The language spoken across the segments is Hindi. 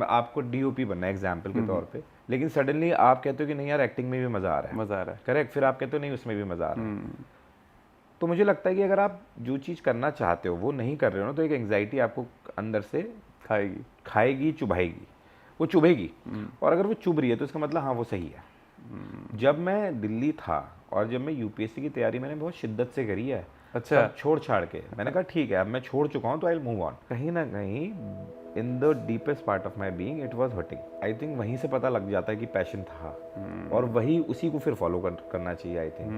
आपको डीओपी बनना है एग्जाम्पल के तौर पे, लेकिन सडनली आप कहते हो कि नहीं यार एक्टिंग में भी मज़ा आ रहा है, करेक्ट, फिर आप कहते हो नहीं उसमें भी मज़ा आ रहा है। तो मुझे लगता है कि अगर आप जो चीज़ करना चाहते हो वो नहीं कर रहे हो ना, तो एक एंग्जाइटी आपको अंदर से खाएगी चुभाएगी, वो चुभेगी। और अगर वो चुभ रही है तो इसका मतलब हाँ वो सही है। जब मैं दिल्ली था और जब मैं यूपीएससी की तैयारी मैंने बहुत शिद्दत से करी है, सब छोड़ छाड़ के, मैंने कहा ठीक है अब मैं छोड़ चुका हूँ तो आई विल मूव ऑन। कहीं ना कहीं in the deepest part of my being it was hurting. I think वहीं से पता लग जाता है कि पैशन था, और वही उसी को फिर फॉलो करना चाहिए I think.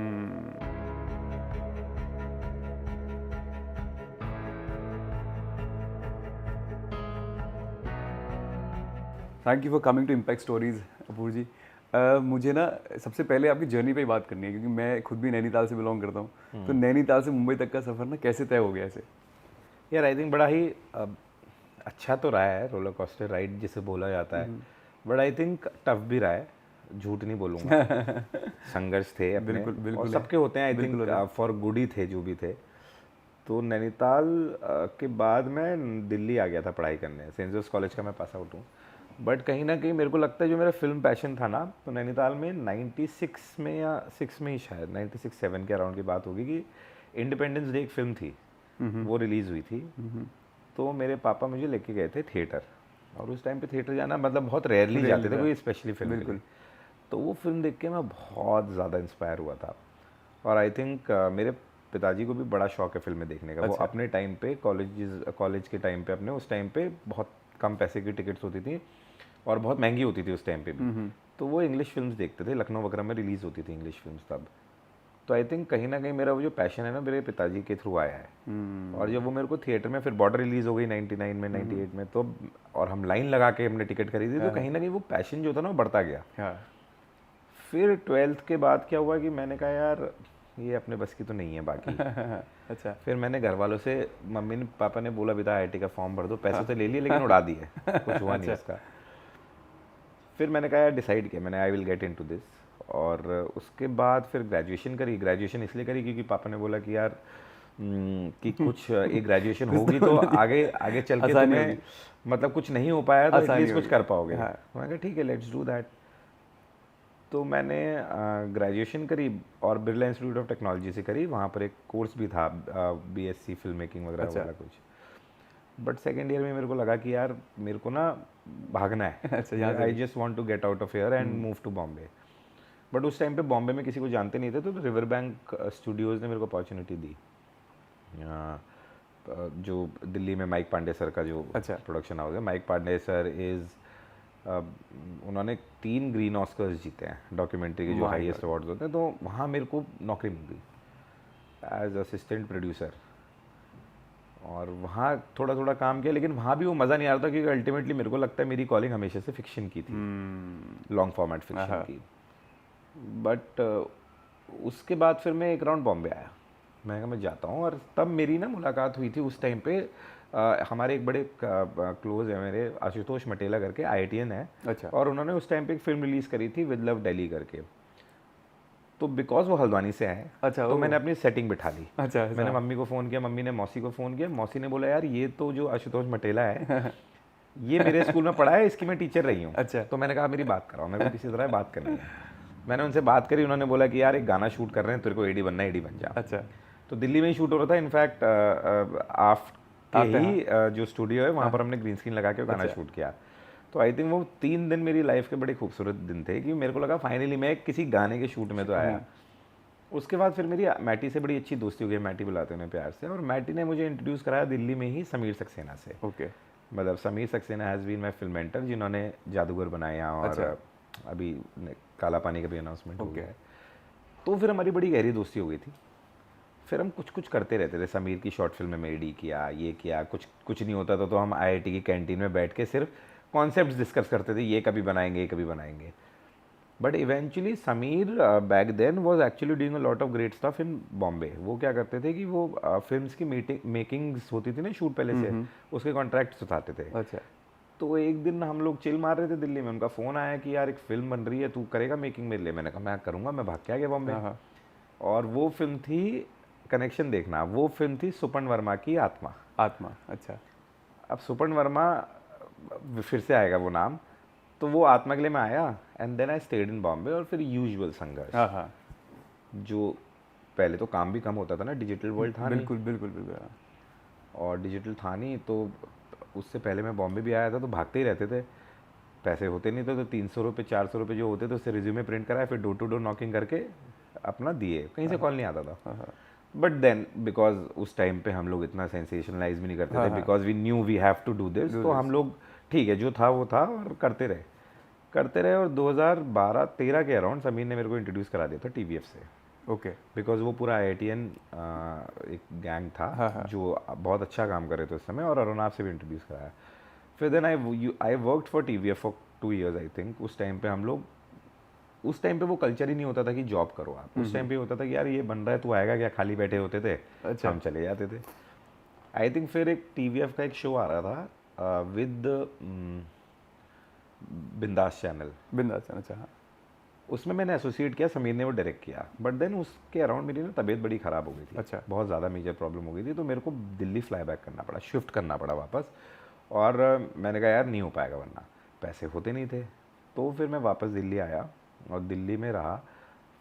Thank you for coming to impact stories Apur ji. मुझे ना सबसे पहले आपकी जर्नी पे ही बात करनी है, क्योंकि मैं खुद भी नैनीताल से बिलोंग करता हूँ। तो नैनीताल से मुंबई तक का सफ़र ना कैसे तय हो गया ऐसे? यार आई थिंक बड़ा ही अच्छा तो रहा है, रोलर कोस्टर राइड जिसे बोला जाता है, बट आई थिंक टफ भी रहा है, झूठ नहीं बोलूँगा। संघर्ष थे अपने, बिल्कुल और सबके होते हैं आई थिंक, फॉर गुड ही थे जो भी थे। तो नैनीताल के बाद मैं दिल्ली आ गया था पढ़ाई करने, सेंट जोसेफ कॉलेज का मैं पास आउट हूँ। बट कहीं ना कहीं मेरे को लगता है जो मेरा फिल्म पैशन था ना, तो नैनीताल में 96 में या 6 में ही शायद 96-7 के अराउंड की बात होगी कि इंडिपेंडेंस डे एक फिल्म थी, वो रिलीज़ हुई थी। तो मेरे पापा मुझे लेके गए थे थिएटर, और उस टाइम पे थिएटर जाना मतलब बहुत रेयरली जाते थे कोई स्पेशली फिल्म के लिए। तो वो फिल्म देख के मैं बहुत ज़्यादा इंस्पायर हुआ था, और आई थिंक मेरे पिताजी को भी बड़ा शौक है फिल्में देखने का। वो अपने टाइम पे कॉलेज के टाइम पे अपने उस टाइम पे बहुत कम पैसे की टिकट्स होती थी और बहुत महंगी होती थी उस टाइम पे भी, तो वो इंग्लिश फिल्म्स देखते थे, लखनऊ वगैरह में रिलीज़ होती थी इंग्लिश फिल्म्स तब। तो आई थिंक कहीं ना कहीं मेरा वो जो पैशन है ना मेरे पिताजी के थ्रू आया है। और जब वो मेरे को थिएटर में फिर बॉर्डर रिलीज़ हो गई 99 में 98 में, तो और हम लाइन लगा के हमने टिकट खरीदी, तो कहीं ना कहीं वो पैशन जो था ना वो बढ़ता गया। फिर 12th के बाद क्या हुआ कि मैंने कहा यार ये अपने बस की तो नहीं है बाकी। अच्छा। फिर मैंने घर वालों से, मम्मी ने पापा ने बोला बेटा IIT का फॉर्म भर दो, पैसे तो ले लिए लेकिन उड़ा दिए, कुछ हुआ नहीं इसका। फिर मैंने कहा यार डिसाइड किया मैंने, I will get into this. और उसके बाद फिर ग्रेजुएशन करी। ग्रेजुएशन इसलिए करी क्योंकि पापा ने बोला कि यार कि कुछ एक ग्रेजुएशन होगी तो आगे आगे चल के तुम्हें मतलब कुछ नहीं हो पाया तो एटलीस्ट कुछ कर पाओगे। मैंने कहा ठीक है लेट्स डू दैट। तो मैंने ग्रेजुएशन करी और बिरला इंस्टीट्यूट ऑफ टेक्नोलॉजी से करी, वहाँ पर एक कोर्स भी था BSc फिल्म मेकिंग वगैरह वाला कुछ। बट सेकेंड ईयर में मेरे को लगा कि यार मेरे को ना भागना है, I just want to get out of here and move to Bombay. But उस टाइम पे बॉम्बे में किसी को जानते नहीं थे, तो रिवर बैंक स्टूडियोज़ ने मेरे को अपॉर्चुनिटी दी। जो दिल्ली में माइक पांडे सर का जो प्रोडक्शन हाउस है, माइक पांडे सर उन्होंने 3 ग्रीन ऑस्कर्स जीते हैं डॉक्यूमेंट्री के जो हाईएस्ट अवार्ड्स होते हैं। तो वहाँ मेरे को नौकरी मिल गई एज असिस्टेंट प्रोड्यूसर, और वहाँ थोड़ा थोड़ा काम किया, लेकिन वहाँ भी वो मज़ा नहीं आ रहा था क्योंकि अल्टीमेटली मेरे को लगता है मेरी कॉलिंग हमेशा से फिक्शन की थी, लॉन्ग फॉर्मेट फिक्शन की। बट उसके बाद फिर मैं एक राउंड बॉम्बे आया, मैं कहा मैं जाता हूँ। और तब मेरी ना मुलाकात हुई थी उस टाइम पे, हमारे एक बड़े क्लोज है मेरे, आशुतोष मटेला करके, IITian है। और उन्होंने उस टाइम पे एक फिल्म रिलीज़ करी थी विद लव दिल्ली करके। तो बिकॉज वो हल्द्वानी से आए, तो मैंने अपनी सेटिंग बिठा ली। मैंने मम्मी को फ़ोन किया, मम्मी ने मौसी को फ़ोन किया, मौसी ने बोला यार ये तो जो आशुतोष मटेला है ये मेरे स्कूल में पढ़ा है, इसकी मैं टीचर रही हूँ। तो मैंने कहा मेरी बात कराओ, मेरे को किसी तरह बात करनी है। मैंने उनसे बात करी, उन्होंने बोला कि यार एक गाना शूट कर रहे हैं, तेरे को AD बनना है, AD बन जा। तो दिल्ली में ही शूट हो रहा था, इनफैक्ट ही जो स्टूडियो है वहाँ पर हमने ग्रीन स्क्रीन लगा के गाना शूट किया। तो आई थिंक वो 3 दिन मेरी लाइफ के बड़े खूबसूरत दिन थे कि मेरे को लगा फाइनली मैं किसी गाने के शूट में तो आया। उसके बाद फिर मेरी मैटी से बड़ी अच्छी दोस्ती हो गई, मैटी बुलाते उन्हें प्यार से, और मैटी ने मुझे इंट्रोड्यूस कराया दिल्ली में ही समीर सक्सेना से। मतलब Sameer Saxena has been my film mentor, जिन्होंने जादूगर बनाया और अभी काला पानी का भी अनाउंसमेंट हो गया है। तो फिर हमारी बड़ी गहरी दोस्ती हो गई थी। फिर हम कुछ कुछ करते रहते थे, समीर की शॉर्ट फिल्म में AD किया, ये किया, कुछ नहीं होता था तो हम IIT की कैंटीन में बैठ के सिर्फ कॉन्सेप्ट्स डिस्कस करते थे, ये कभी बनाएंगे ये कभी बनाएंगे। But eventually Sameer back then was actually doing a lot of great stuff in Bombay. वो क्या करते थे कि वो फिल्म्स की मेकिंग्स होती थी ना शूट पहले से, उसके कॉन्ट्रैक्ट्स उठाते थे। तो एक दिन हम लोग चिल मार रहे थे दिल्ली में, उनका फ़ोन आया कि यार एक फ़िल्म बन रही है, तू करेगा मेकिंग मेरे लिए? मैंने कहा मैं करूँगा, मैं भाग के आ गया बॉम्बे। और वो फिल्म थी, कनेक्शन देखना, वो फिल्म थी सुपर्ण वर्मा की आत्मा। अब सुपर्ण वर्मा फिर से आएगा वो नाम, तो वो आत्मा के लिए मैं आया and then I stayed in Bombay. और फिर यूजुअल संघर्ष, हाँ हाँ, जो पहले तो काम भी कम होता था ना, डिजिटल वर्ल्ड था नहीं, बिल्कुल बिल्कुल बिल्कुल, हाँ। और डिजिटल था नहीं, तो उससे पहले मैं बॉम्बे भी आया था तो भागते ही रहते थे, पैसे होते नहीं थे, तो 300 रुपये 400 रुपये जो होते थे उससे रिज्यूमे प्रिंट कराया, फिर डोर टू डोर नॉकिंग करके अपना दिए, कहीं से कॉल नहीं आता था। बट देन बिकॉज उस टाइम पे हम लोग इतना सेंसेशनलाइज भी नहीं करते थे, because we knew we have to do this, तो हम लोग ठीक है जो था वो था और करते रहे। और 2012-13 के अराउंड समीर ने मेरे को इंट्रोड्यूस करा दिया था TVF से, ओके, बिकॉज वो पूरा IITN एक गैंग था जो बहुत अच्छा काम कर रहे थे उस समय, और अरुणाब से भी इंट्रोड्यूस कराया। फिर then I worked for TVF for 2 years I think. उस टाइम पे हम लोग, उस टाइम पे वो कल्चर ही नहीं होता था कि जॉब करो आप, उस टाइम पे होता था कि यार ये बन रहा है तू आएगा क्या, खाली बैठे होते थे, अच्छा। हम चले जाते थे। आई थिंक फिर एक TVF का एक शो आ रहा था विद बिंदास चैनल, बिंदास, अच्छा हाँ, उसमें मैंने एसोसिएट किया, समीर ने वो डायरेक्ट किया। बट देन उसके अराउंड मेरी ना तबीयत बड़ी ख़राब हो गई थी, अच्छा। बहुत ज़्यादा मेजर प्रॉब्लम हो गई थी, तो मेरे को दिल्ली फ्लाई बैक करना पड़ा, शिफ्ट करना पड़ा वापस। और मैंने कहा यार नहीं हो पाएगा, वरना पैसे होते नहीं थे। तो फिर मैं वापस दिल्ली आया और दिल्ली में रहा।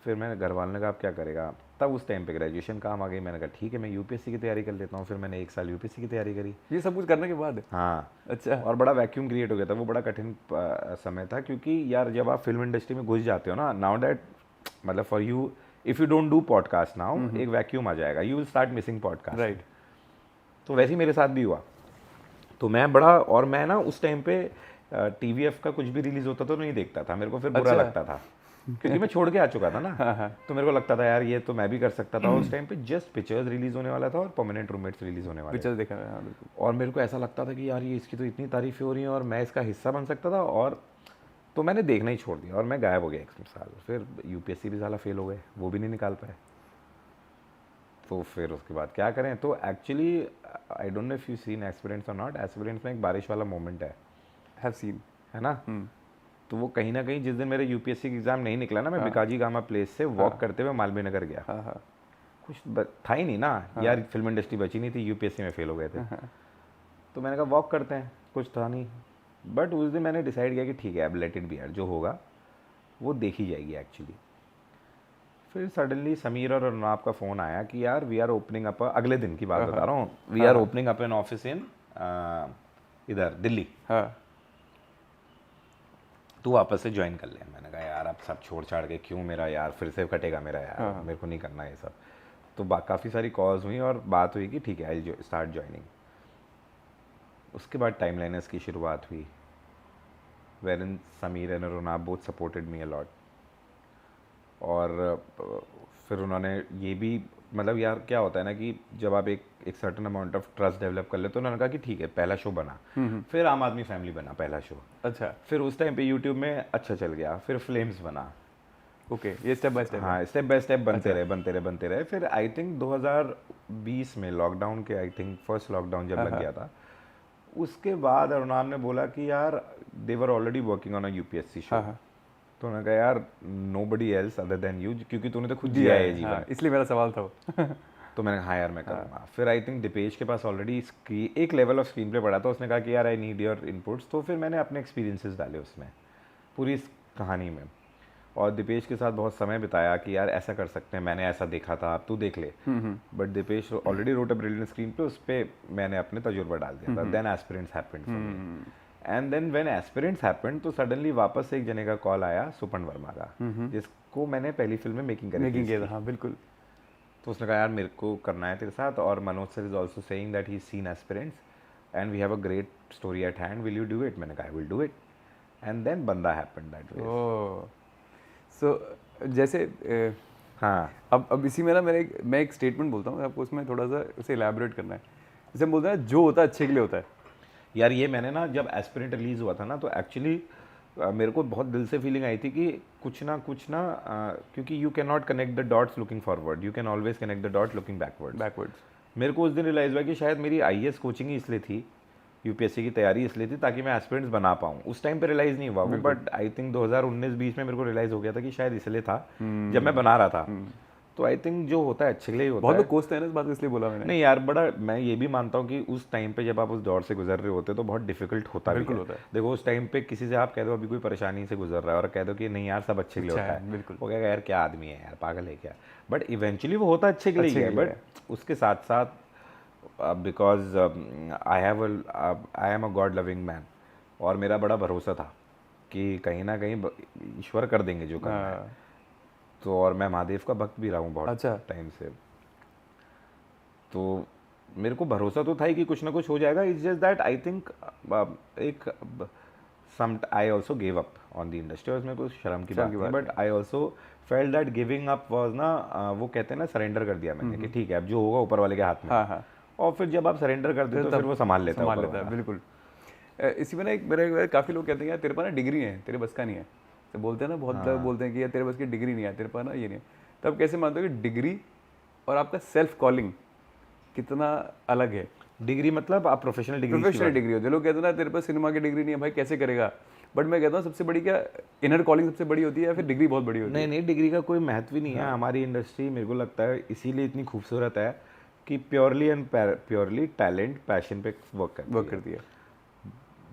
फिर मैंने घर वालों ने कहा आप क्या करेगा, तब उस टाइम पे ग्रेजुएशन काम आ गई। मैंने कहा ठीक है मैं UPSC की तैयारी कर लेता हूँ। फिर मैंने 1 साल UPSC की तैयारी करी। ये सब कुछ करने के बाद? हाँ, अच्छा। और बड़ा वैक्यूम क्रिएट हो गया था, वो बड़ा कठिन समय था, क्योंकि यार जब आप फिल्म इंडस्ट्री में घुस जाते हो ना, नाउ दैट मतलब for you if you don't do podcast now, एक वैक्यूम आ जाएगा, you will start missing podcast. Right. तो वैसे ही मेरे साथ भी हुआ। तो मैं बड़ा, और मैं ना उस टाइम पे TVF का कुछ भी रिलीज होता तो नहीं देखता था, मेरे को फिर बुरा अच्छा। लगता था, क्योंकि मैं छोड़ के आ चुका था ना। तो मेरे को लगता था यार ये तो मैं भी कर सकता था। उस टाइम पे जस्ट पिक्चर्स रिलीज होने वाला था और परमानेंट रूममेट्स रिलीज होने वाले थे। पिक्चर देखा है, हाँ बिल्कुल। और मेरे को ऐसा लगता था कि यार ये इसकी तो इतनी तारीफें हो रही हैं और मैं इसका हिस्सा बन सकता था, और तो मैंने देखना ही छोड़ दिया और मैं गायब हो गया 1 साल। फिर UPSC भी साला फेल हो गए, वो भी नहीं निकाल पाए। तो फिर उसके बाद क्या करें। तो actually I don't know if you seen aspirants और नॉट, एस्पिरेंट्स में एक बारिश वाला मोमेंट हैव सीन, है ना। तो वो कहीं ना कहीं जिस दिन मेरे UPSC की एग्जाम नहीं निकला ना, मैं बिकाजी गामा प्लेस से वॉक करते हुए मालवीय नगर गया। हाँ, कुछ था ही नहीं ना यार, फिल्म इंडस्ट्री बची नहीं थी, UPSC में फेल हो गए थे। तो मैंने कहा वॉक करते हैं, कुछ था नहीं। बट उस दिन मैंने डिसाइड किया कि ठीक है अब लेट इट बी यार, जो होगा वो देखी जाएगी एक्चुअली। फिर सडनली समीर और अर्नाब का फ़ोन आया कि यार वी आर ओपनिंग अप, अगले दिन की बात बता रहा हूँ, we are opening up an office in इधर दिल्ली, हाँ, तू वापस से ज्वाइन कर ले। मैंने कहा यार अब सब छोड़ छाड़ के क्यों, मेरा यार फिर से कटेगा मेरा यार, मेरे को नहीं करना ये सब। तो काफ़ी सारी कॉल्स हुई और बात हुई कि ठीक है आई स्टार्ट ज्वाइनिंग। उसके बाद टाइमलाइनर्स की शुरुआत हुई, Varun Sameer and Arnab both supported me a lot. और फिर उन्होंने ये भी, मतलब यार क्या होता है ना कि जब आप एक certain amount of trust develop कर ले, तो उन्होंने कहा कि ठीक है पहला शो बना, फिर आम आदमी फैमिली बना पहला शो। अच्छा, फिर उस टाइम पे यूट्यूब में अच्छा चल गया, फिर फ्लेम्स बना। ओके, ये स्टेप बाय स्टेप। हाँ, स्टेप बाय स्टेप बनते रहे। फिर आई थिंक 2020 में लॉकडाउन के, आई थिंक फर्स्ट लॉकडाउन जब लग गया था, उसके बाद अरुणाब ने बोला कि यार they were already working on a UPSC show. तो उन्होंने कहा यार nobody else other than you, क्योंकि तूने तो खुद जिया है जीवन, इसलिए मेरा सवाल था वो। तो मैंने कहा हाँ यार मैं करूँगा। फिर आई थिंक दीपेश के पास ऑलरेडी एक लेवल ऑफ स्क्रीन प्ले पड़ा था, उसने कहा कि यार आई नीड योर इनपुट्स। तो फिर मैंने अपने एक्सपीरियंसेस डाले उसमें पूरी इस कहानी में, और दीपेश के साथ बहुत समय बिताया कि यार ऐसा कर सकते हैं, मैंने ऐसा देखा था, अब तू देख ले। But Deepesh already wrote a brilliant screen पे, उस पर मैंने अपने तजुर्बा डाल दिया था। Then Aspirants happened for me, and then when Aspirants happened तो सडनली वापस से एक जने का कॉल आया, सुपन वर्मा का, जिसको मैंने पहली फिल्म में मेकिंग किया था। हाँ बिल्कुल। तो उसने कहा यार मेरे को करना है तेरे साथ, और Manoj sir is also saying that he seen Aspirants and we have a great story at hand, will you do it. मैंने कहा I will do it, and then Bandaa happened that way. Oh, so जैसे हाँ, अब इसी में ना मैं एक स्टेटमेंट बोलता हूँ आपको, उसमें थोड़ा सा उसे इलैबोरेट करना है। जैसे हम बोलते हैं जो होता है अच्छे के लिए होता है। यार ये मैंने ना जब एस्पिरेंट रिलीज़ हुआ था ना, तो एक्चुअली मेरे को बहुत दिल से फीलिंग आई थी कि कुछ ना क्योंकि you can not connect the dots looking forward, you can always connect the dot looking backwards. मेरे को उस दिन रियलाइज़ हुआ कि शायद मेरी IAS कोचिंग ही इसलिए थी, UPSC की तैयारी इसलिए थी ताकि मैं एस्पिरेंट्स बना पाऊँ। उस टाइम पे रियलाइज़ नहीं हुआ वो, बट आई थिंक 2019-20 में मेरे को रियलाइज़ हो गया था कि शायद इसलिए था जब मैं बना रहा था। तो आई थिंक जो होता है अच्छे के लिए ही होता बहुत है। लोग कोसते हैं ना इस बात को, इसलिए बोला मैंने। नहीं यार, बड़ा मैं ये भी मानता हूँ कि उस टाइम पे जब आप उस दौर से गुजर रहे होते हो तो बहुत डिफिकल्ट होता भी बिल्कुल है। होता है। देखो उस टाइम पे किसी से आप कह दो अभी कोई परेशानी से गुजर रहा है और कह दो कि नहीं यार सब अच्छे के लिए अच्छा होता है, है, बिल्कुल। वो कहेगा यार क्या आदमी है यार, पागल है क्या। बट इवेंचुअली वो होता अच्छे के लिए ही अच्छे है। के लिए बट उसके साथ साथ because I am a God loving man, और मेरा बड़ा भरोसा था कि कहीं ना कहीं ईश्वर कर देंगे जो करना है। हाँ, तो और मैं महादेव का भक्त भी रहा हूँ बहुत अच्छा। टाइम से, तो मेरे को भरोसा तो था ही कि कुछ ना कुछ हो जाएगा। It's just that I think एक some I also gave up on the industry, और उसमें कुछ शर्म की बात नहीं, but I also felt that giving up was ना वो कहते हैं ना सरेंडर कर दिया मैंने कि ठीक है अब जो होगा ऊपर वाले के हाथ में है। हाँ हाँ, और फिर जब आप सरेंडर कर देते हो तब फिर वो संभाल लेता है संभाल ऊपर लेता है, वाला। बिल्कुल। इसी में ना एक मेरे काफ़ी लोग कहते हैं यार तेरे पास ना डिग्री है, तेरे बस का नहीं है। तो बोलते हैं ना, बहुत लोग बोलते हैं कि यार तेरे बस की डिग्री नहीं है, तेरे पास ना ये नहीं है। तब कैसे मानते हो कि डिग्री और आपका सेल्फ कॉलिंग कितना अलग है? डिग्री मतलब आप प्रोफेशनल डिग्री की प्रोफेशनल बात। डिग्री होती है, लोग कहते हैं ना तेरे पास सिनेमा की डिग्री नहीं है भाई, कैसे करेगा। बट मैं कहता हूँ सबसे बड़ी क्या इनर कॉलिंग सबसे बड़ी होती है, या फिर डिग्री बहुत बड़ी होती है? नहीं नहीं, डिग्री का कोई महत्व ही नहीं है। हमारी इंडस्ट्री मेरे को लगता है इसीलिए इतनी खूबसूरत है कि purely and purely talent passion पे वर्क वर्क करती है। करती है।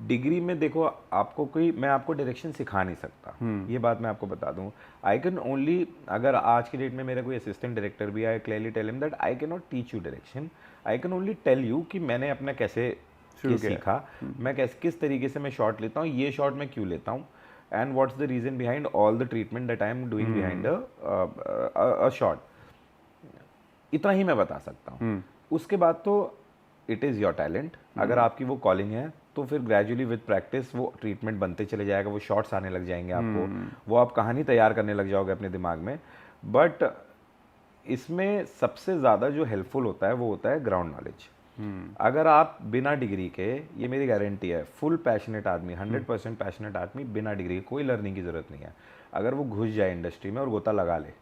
डिग्री में देखो आपको कोई, मैं आपको डायरेक्शन सिखा नहीं सकता, ये बात मैं आपको बता दूं। आई कैन ओनली, अगर आज की डेट में मेरा कोई असिस्टेंट डायरेक्टर भी आए, clearly tell him that I can not teach you direction, I can only tell you कि मैंने अपना कैसे शुरू ये किया है। सीखा, मैं किस तरीके से मैं शॉट लेता हूँ, ये शॉट मैं क्यों लेता हूँ, and what's the reason behind all the treatment that I am doing behind a shot. इतना ही मैं बता सकता हूँ। उसके बाद तो इट इज़ योर टैलेंट, अगर आपकी वो कॉलिंग है तो फिर ग्रेजुअली विद प्रैक्टिस वो ट्रीटमेंट बनते चले जाएगा, वो शॉट्स आने लग जाएंगे आपको, वो आप कहानी तैयार करने लग जाओगे अपने दिमाग में। बट इसमें सबसे ज़्यादा जो हेल्पफुल होता है वो होता है ग्राउंड नॉलेज। अगर आप बिना डिग्री के, ये मेरी गारंटी है, फुल पैशनेट आदमी, 100% पैशनेट आदमी बिना डिग्री के, कोई लर्निंग की ज़रूरत नहीं है, अगर वो घुस जाए इंडस्ट्री में और गोता लगा ले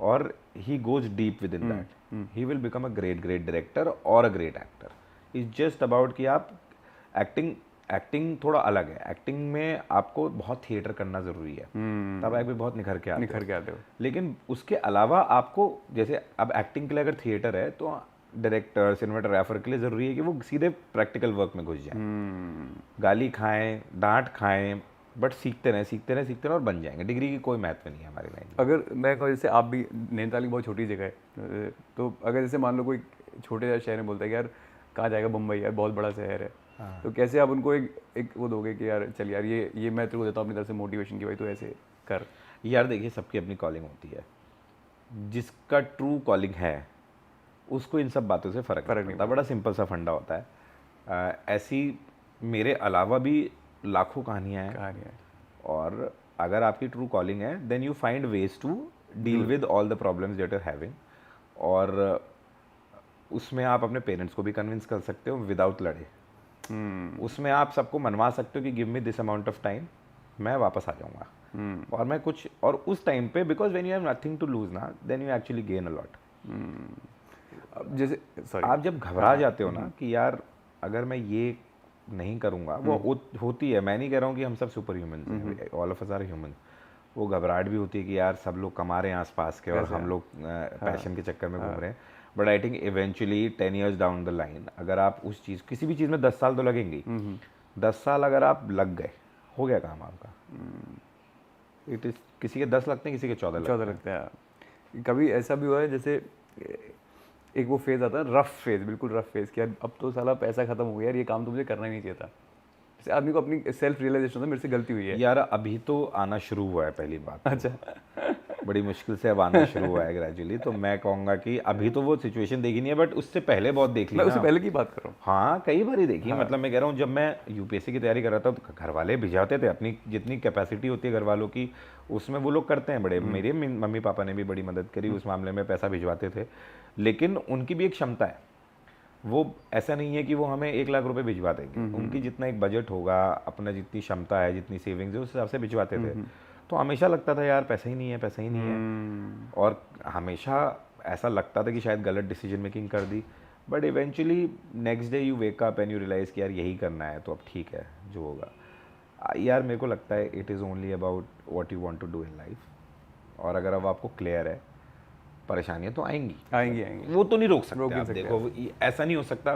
और he goes deep within that, he will become a great director और a great actor. It's just about कि आप एक्टिंग थोड़ा अलग है, एक्टिंग में आपको बहुत थिएटर करना ज़रूरी है, तब आप भी बहुत निखर के आते हो। निखर के आते हो। लेकिन उसके अलावा आपको, जैसे अब एक्टिंग के लिए अगर थिएटर है तो डायरेक्टर सिनेमाटोग्राफर के लिए ज़रूरी है कि वो सीधे प्रैक्टिकल वर्क में घुस जाए, गाली खाएं, डांट खाएं, बट सीखते रहें और बन जाएंगे। डिग्री की कोई महत्व नहीं है हमारी लाइन में। अगर मैं कहूँ जैसे आप भी, नैनीताल की बहुत छोटी जगह है, तो अगर जैसे मान लो कोई छोटे से शहर में बोलता है कि यार कहाँ जाएगा, बम्बई यार बहुत बड़ा शहर है, तो कैसे आप उनको एक वो दोगे कि यार चल यार ये मैं तेरे को देता हूँ अपनी तरफ से मोटिवेशन की, भाई तो ऐसे कर। यार देखिए, सबकी अपनी कॉलिंग होती है, जिसका ट्रू कॉलिंग है उसको इन सब बातों से फ़र्क नहीं पड़ता। बड़ा सिंपल सा फंडा होता है। ऐसी मेरे अलावा भी लाखों कहानियाँ हैं, और अगर आपकी ट्रू कॉलिंग है then you find ways to deal with all the problems that are having, और उसमें आप अपने पेरेंट्स को भी कन्विंस कर सकते हो विदाउट लड़े। उसमें आप सबको मनवा सकते हो कि give me this amount of time, मैं वापस आ जाऊँगा, और मैं कुछ, और उस टाइम पे because when you have nothing to lose ना, then you actually gain a lot. अब जैसे सॉरी, आप जब घबरा जाते हो ना कि यार अगर मैं ये नहीं करूँगा, वो होती है, मैं नहीं कह रहा हूँ कि हम सब सुपर ह्यूमन हैं, all of us are human. वो घबराहट भी होती है कि यार सब लोग कमा रहे हैं आसपास के और हम लोग पैशन के चक्कर में घूम रहे हैं। But I think eventually 10 years down the line, अगर आप उस चीज़, किसी भी चीज़ में 10 साल तो लगेंगे ही, 10 साल अगर आप लग गए, हो गया काम आपका। इट इज़, किसी के 10 लगते हैं, किसी के 14 लगता है। कभी ऐसा भी हुआ है जैसे एक वो फेज़ आता है, रफ फेज़, बिल्कुल रफ फेज़, कि यार अब तो साला पैसा खत्म हो गया यार, ये काम तो मुझे करना ही नहीं चाहिए था। जैसे आदमी को अपनी सेल्फ रियलाइजेशन होता है मेरे से गलती हुई है। यार अभी तो आना शुरू हुआ है पहली बात। अच्छा। बड़ी मुश्किल से अब आना शुरू हुआ है ग्रेजुअली, तो मैं कहूँगा कि अभी तो वो सिचुएशन देखी नहीं है, बट उससे पहले बहुत देख ली मैं ना। उससे पहले की बात कर रहा हूँ। हाँ, कई बार ही देखी। मतलब मैं कह रहा हूँ, जब मैं यूपीएससी की तैयारी कर रहा था तो घर वाले भिजवाते थे, अपनी जितनी कैपेसिटी होती है घर वालों की उसमें वो लोग करते हैं। बड़े मेरे मम्मी पापा ने भी बड़ी मदद करी उस मामले में, पैसा भिजवाते थे, लेकिन उनकी भी एक क्षमता है। वो ऐसा नहीं है कि वो हमें 1 लाख रुपए भिजवा देंगे, उनकी जितना एक बजट होगा, अपना जितनी क्षमता है, जितनी सेविंग्स है, उस हिसाब से भिजवाते थे। तो हमेशा लगता था यार पैसा ही नहीं है, पैसा ही नहीं है, और हमेशा ऐसा लगता था कि शायद गलत डिसीजन मेकिंग कर दी। But eventually next day you wake up and you realise कि यार यही करना है, तो अब ठीक है जो होगा। यार मेरे को लगता है it is only about what you want to do in life, और अगर अब आपको क्लियर है परेशानियां तो आएंगी, आएंगी वो तो नहीं रोक सकते रोक नहीं आप। सकते देखो ऐसा नहीं हो सकता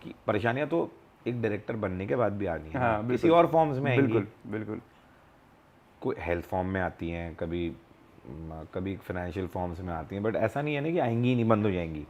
कि परेशानियां तो एक डायरेक्टर बनने के बाद भी आनी है, हाँ, किसी बिल्कुल। और फॉर्म्स में आएंगी। बिल्कुल बिल्कुल। कोई हेल्थ फॉर्म में आती हैं, कभी कभी फाइनेंशियल फॉर्म्स में आती हैं, बट ऐसा नहीं है ना कि आएंगी ही नहीं, बंद हो जाएंगी।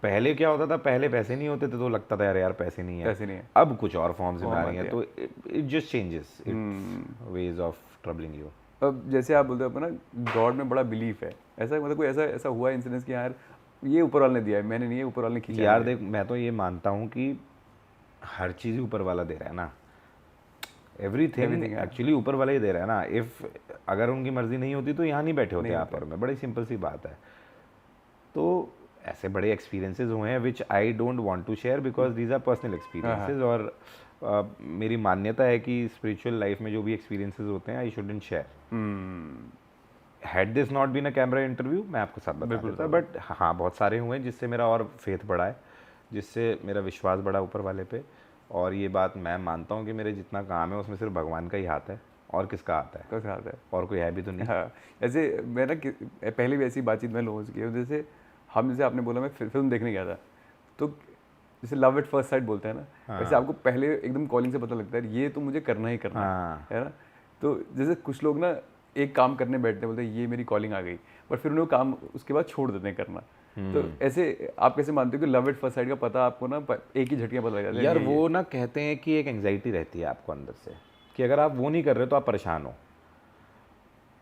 पहले क्या होता था, पहले पैसे नहीं होते थे तो लगता था यार यार पैसे नहीं है, पैसे नहीं है। अब कुछ और फॉर्म्स में आ फॉर्म रही हैं, आती तो it just changes it's ways of troubling you. अब जैसे आप बोलते हो अपना गॉड में बड़ा बिलीफ है, ऐसा मतलब कोई ऐसा ऐसा हुआ इंसिडेंस कि यार ये ऊपर वाले ने दिया है, मैंने नहीं, है ऊपर वाले ने खींचा यार है। देख, मैं तो ये मानता हूँ कि हर चीज़ ऊपर वाला दे रहा है ना, एवरीथिंग Everything, एक्चुअली ऊपर वाला ही दे रहा है ना। इफ़ अगर उनकी मर्जी नहीं होती तो यहाँ नहीं बैठे होते नहीं आप और मैं, बड़ी सिंपल सी बात है। तो ऐसे बड़े एक्सपीरियंसेस हुए हैं which I don't want to share because these are personal experiences, और मेरी मान्यता है कि स्पिरिचुअल लाइफ में जो भी एक्सपीरियंसेस होते हैं I shouldn't share. Had this not been a camera interview मैं आपको सब बता देता, बट हाँ बहुत सारे हुए हैं जिससे मेरा और फेथ बढ़ा है, जिससे मेरा विश्वास बढ़ा ऊपर वाले पे। और ये बात मैं मानता हूँ कि मेरे जितना काम है उसमें सिर्फ भगवान का ही हाथ है, और किसका हाथ है, कैसे आता है। और कोई है भी तो नहीं। हाँ, ऐसे मैं ना पहले भी ऐसी बातचीत मैं लोगों से की है, जैसे हम, जैसे आपने बोला मैं फिल्म देखने गया था, तो जैसे लव एट फर्स्ट साइट बोलते हैं ना, वैसे आपको पहले एकदम कॉलिंग से पता लगता है ये तो मुझे करना ही करना है ना। तो जैसे कुछ लोग ना एक काम करने बैठते हैं, बोलते हैं ये मेरी कॉलिंग आ गई, बट फिर उन्हें वो काम उसके बाद छोड़ देते हैं करना। तो ऐसे आप कैसे मानते हो कि लव एट फर्स्ट साइट का पता आपको ना एक ही झटके पता लग जाता है? यार वो ना कहते हैं कि एक एंग्जाइटी रहती है आपको अंदर से कि अगर आप वो नहीं कर रहे तो आप परेशान हो।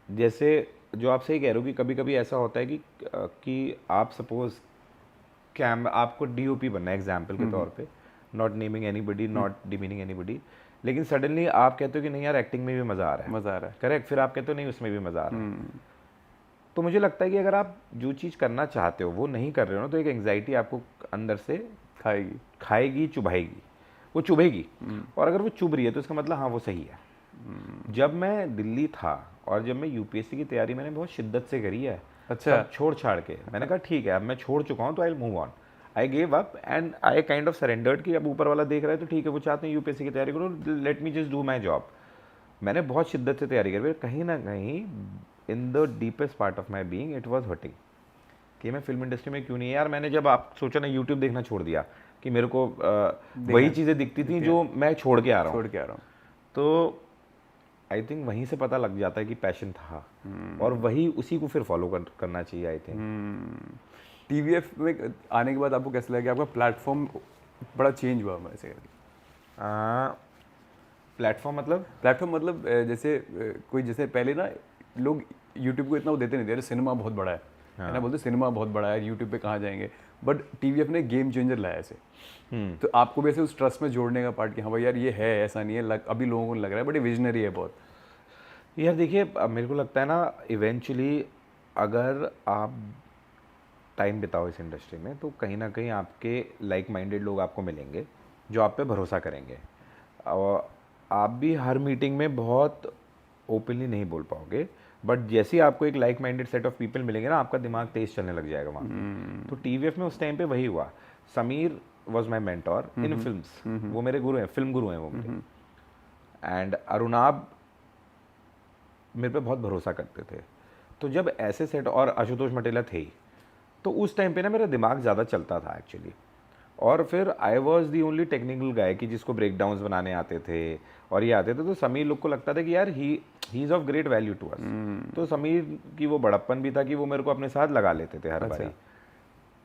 जैसे जो आप सही कह रहे हो कि कभी कभी ऐसा होता है कि आप सपोज आपको डीओपी बनना है एग्जाम्पल के तौर पे, not naming anybody, not demeaning anybody, लेकिन सडनली आप कहते हो कि नहीं यार एक्टिंग में भी मज़ा आ रहा है, मज़ा आ रहा है, करेक्ट, फिर आप कहते हो नहीं उसमें भी मज़ा आ रहा है। तो मुझे लगता है कि अगर आप जो चीज़ करना चाहते हो वो नहीं कर रहे हो ना, तो एक एंग्जाइटी आपको अंदर से खाएगी चुभाएगी, वो चुभेगी। और अगर वो चुभ रही है तो इसका मतलब हाँ वो सही है। जब मैं दिल्ली था और जब मैं यूपीएससी की तैयारी मैंने बहुत शिद्दत से करी है, अच्छा, सब छोड़ छाड़ के, मैंने कहा ठीक है अब मैं छोड़ चुका हूँ तो I move on, I gave up and I kind of surrendered कि अब ऊपर वाला देख रहा है तो ठीक है, वो चाहते हैं यूपीएससी की तैयारी करो, let me just do my job. मैंने बहुत शिद्दत से तैयारी करी, कहीं ना कहीं in the deepest part of my being it was hurting कि मैं फिल्म इंडस्ट्री में क्यों नहीं है यार। मैंने जब आप सोचा ना यूट्यूब देखना छोड़ दिया कि मेरे को वही चीज़ें दिखती थी जो मैं छोड़ के आ रहा हूँ, तो आई थिंक वहीं से पता लग जाता है कि पैशन था, और वही उसी को फिर फॉलो करना चाहिए आई थिंक। टीवीएफ में आने के बाद आपको कैसा लगा कि आपका प्लेटफॉर्म बड़ा चेंज हुआ वैसे करके? प्लेटफॉर्म मतलब जैसे कोई, जैसे पहले ना लोग यूट्यूब को इतना वो देते नहीं थे, अरे सिनेमा बहुत बड़ा है ना, बोलते सिनेमा बहुत बड़ा है, यूट्यूब पे कहाँ जाएंगे, बट टीवीएफ ने गेम चेंजर लाया ऐसे। तो आपको भी ऐसे उस ट्रस्ट में जोड़ने का पार्ट कि हाँ भाई यार ये है, ऐसा नहीं है अभी लोगों को लग रहा है बट ये विजनरी है बहुत। यार देखिए मेरे को लगता है ना इवेंचुअली अगर आप टाइम बिताओ इस इंडस्ट्री में तो कहीं ना कहीं आपके लाइक माइंडेड लोग आपको मिलेंगे जो आप पे भरोसा करेंगे, और आप भी हर मीटिंग में बहुत ओपनली नहीं बोल पाओगे, बट जैसे ही आपको एक like minded set of people मिलेंगे ना आपका दिमाग तेज चलने लग जाएगा वहाँ। तो टीवीएफ में उस टाइम पे वही हुआ। Sameer was my mentor in films, वो मेरे गुरु हैं, फिल्म गुरु हैं वो मेरे। एंड अरुणाब मेरे पे बहुत भरोसा करते थे, तो जब ऐसे सेट, और आशुतोष मटेला थे ही, तो उस टाइम पे ना मेरा दिमाग ज़्यादा चलता था एक्चुअली। और फिर I was the only technical गाय कि जिसको ब्रेक डाउन्स बनाने आते थे और ये आते थे, तो समीर लोग को लगता था कि यार he is of great value to us. तो समीर की वो बड़प्पन भी था कि वो मेरे को अपने साथ लगा लेते थे हर बारी।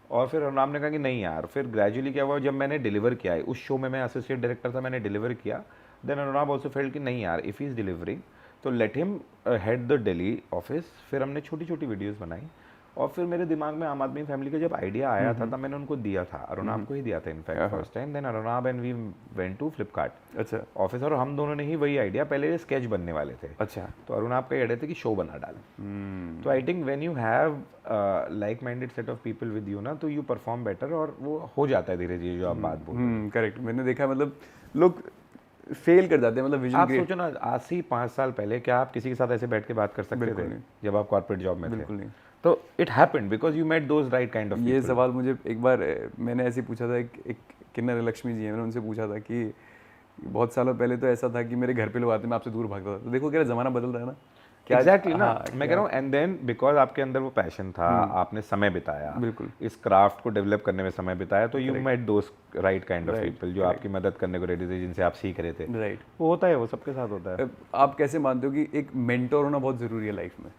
और फिर अरुणाब ने कहा कि नहीं यार, फिर ग्रेजुअली क्या हुआ, जब मैंने डिलीवर किया है उस शो में, मैं एसोसिएट डायरेक्टर था, मैंने डिलीवर किया, देन अरुणाब ऑल्सो फेल्ट कि नहीं यार इफ़ ही इज़ डिलीवरिंग तो let him head the Delhi office. फिर हमने छोटी छोटी वीडियोस बनाई, और फिर मेरे दिमाग में आम आदमी फैमिली का जब आइडिया आया था तब मैंने उनको दिया था, अरुणाब को ही दिया था in fact first time. Then Arunabh and we went to Flipkart अच्छा ऑफिस, और हम दोनों ने ही वही आइडिया, पहले स्केच बनने वाले थे। अच्छा, तो अरुणाब का आइडिया था कि शो बना डाल। तो I think when you have like minded set of people with you ना, तो यू परफॉर्म बेटर, और वो हो जाता है धीरे धीरे जो आप बात बोल रहे हैं। करेक्ट, मैंने देखा, मतलब लोग फेल कर जाते हैं, मतलब विजन। आप सोचो ना आज से 5 साल पहले क्या आप किसी के साथ ऐसे बैठ के बात कर सकते थे जब आप कॉर्पोरेट जॉब में थे? बिल्कुल नहीं। तो it happened because you met those right kind of. ये सवाल मुझे एक बार मैंने ऐसे ही पूछा था, एक किन्नर लक्ष्मी जी है, मैंने उनसे पूछा था कि बहुत सालों पहले तो ऐसा था कि मेरे घर पे लोग आते, मैं आपसे दूर भागता था, तो देखो क्या ज़माना बदल रहा है ना, एग्जैक्टली ना, मैं कह रहा हूँ एंड देन बिकॉज आपके अंदर वो पैशन था, आपने समय बिताया, बिल्कुल इस क्राफ्ट को डेवलप करने में समय बिताया, तो you met those right kind of people जो आपकी मदद करने को रेडी थे, जिनसे आप सीख रहे थे। राइट। वो होता है, वो सबके साथ होता है। आप कैसे मानते हो कि एक मेंटोर होना बहुत ज़रूरी है लाइफ में?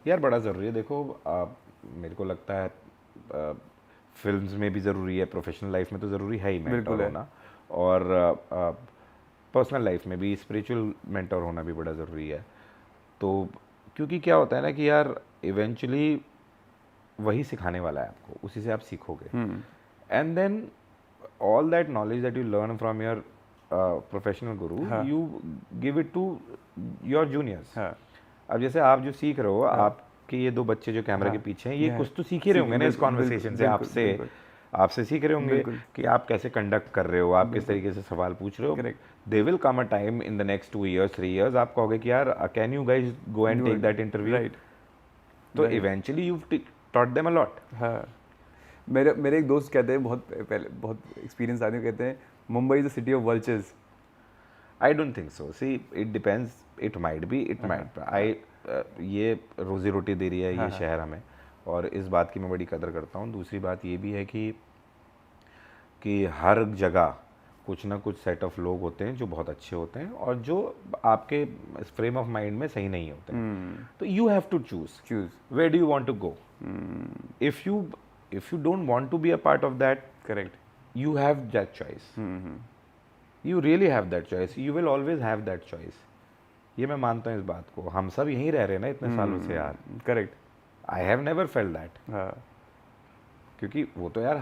यार बड़ा ज़रूरी है। देखो मेरे को लगता है फिल्म्स में भी ज़रूरी है, प्रोफेशनल लाइफ में तो ज़रूरी है ही मेंटोर होना, और पर्सनल लाइफ में भी स्पिरिचुअल मेंटोर होना भी बड़ा ज़रूरी है। तो क्योंकि क्या होता है ना कि यार इवेंचुअली वही सिखाने वाला है आपको, उसी से आप सीखोगे, and then all that knowledge that you learn from your professional guru, you give it to your juniors. अब जैसे आप जो सीख रहे हो, आपके ये दो बच्चे जो कैमरा के पीछे हैं, ये कुछ तो सीख ही रहे होंगे ना इस कॉन्वर्सेशन से, आपसे सीख रहे होंगे कि आप कैसे कंडक्ट कर रहे हो, आप किस तरीके से सवाल पूछ रहे हो। They will come a time in the next 2 years 3 years आप कहोगे कि यार can you guys go and take that interview, right? तो eventually you taught them a lot. हाँ, मेरे एक दोस्त कहते हैं, बहुत एक्सपीरियंस आदमी कहते हैं, Mumbai is the city of vultures. I don't think so. See it depends, it might be, it might I ये रोजी रोटी दे रही है ये शहर हमें, और इस बात की मैं बड़ी कदर करता हूँ। दूसरी बात ये भी है कि हर जगह कुछ ना कुछ सेट ऑफ लोग होते हैं जो बहुत अच्छे होते हैं और जो आपके फ्रेम ऑफ माइंड में सही नहीं होते हैं। तो you have to choose where do you want to go. If you don't want to be a part of that, correct, you have that choice, you really have that choice, you will always have that choice. ये मैं मानता हूँ इस बात को। हम सब यहीं रह रहे हैं ना इतने सालों से यार। Correct, I have never felt that. क्योंकि वो तो यार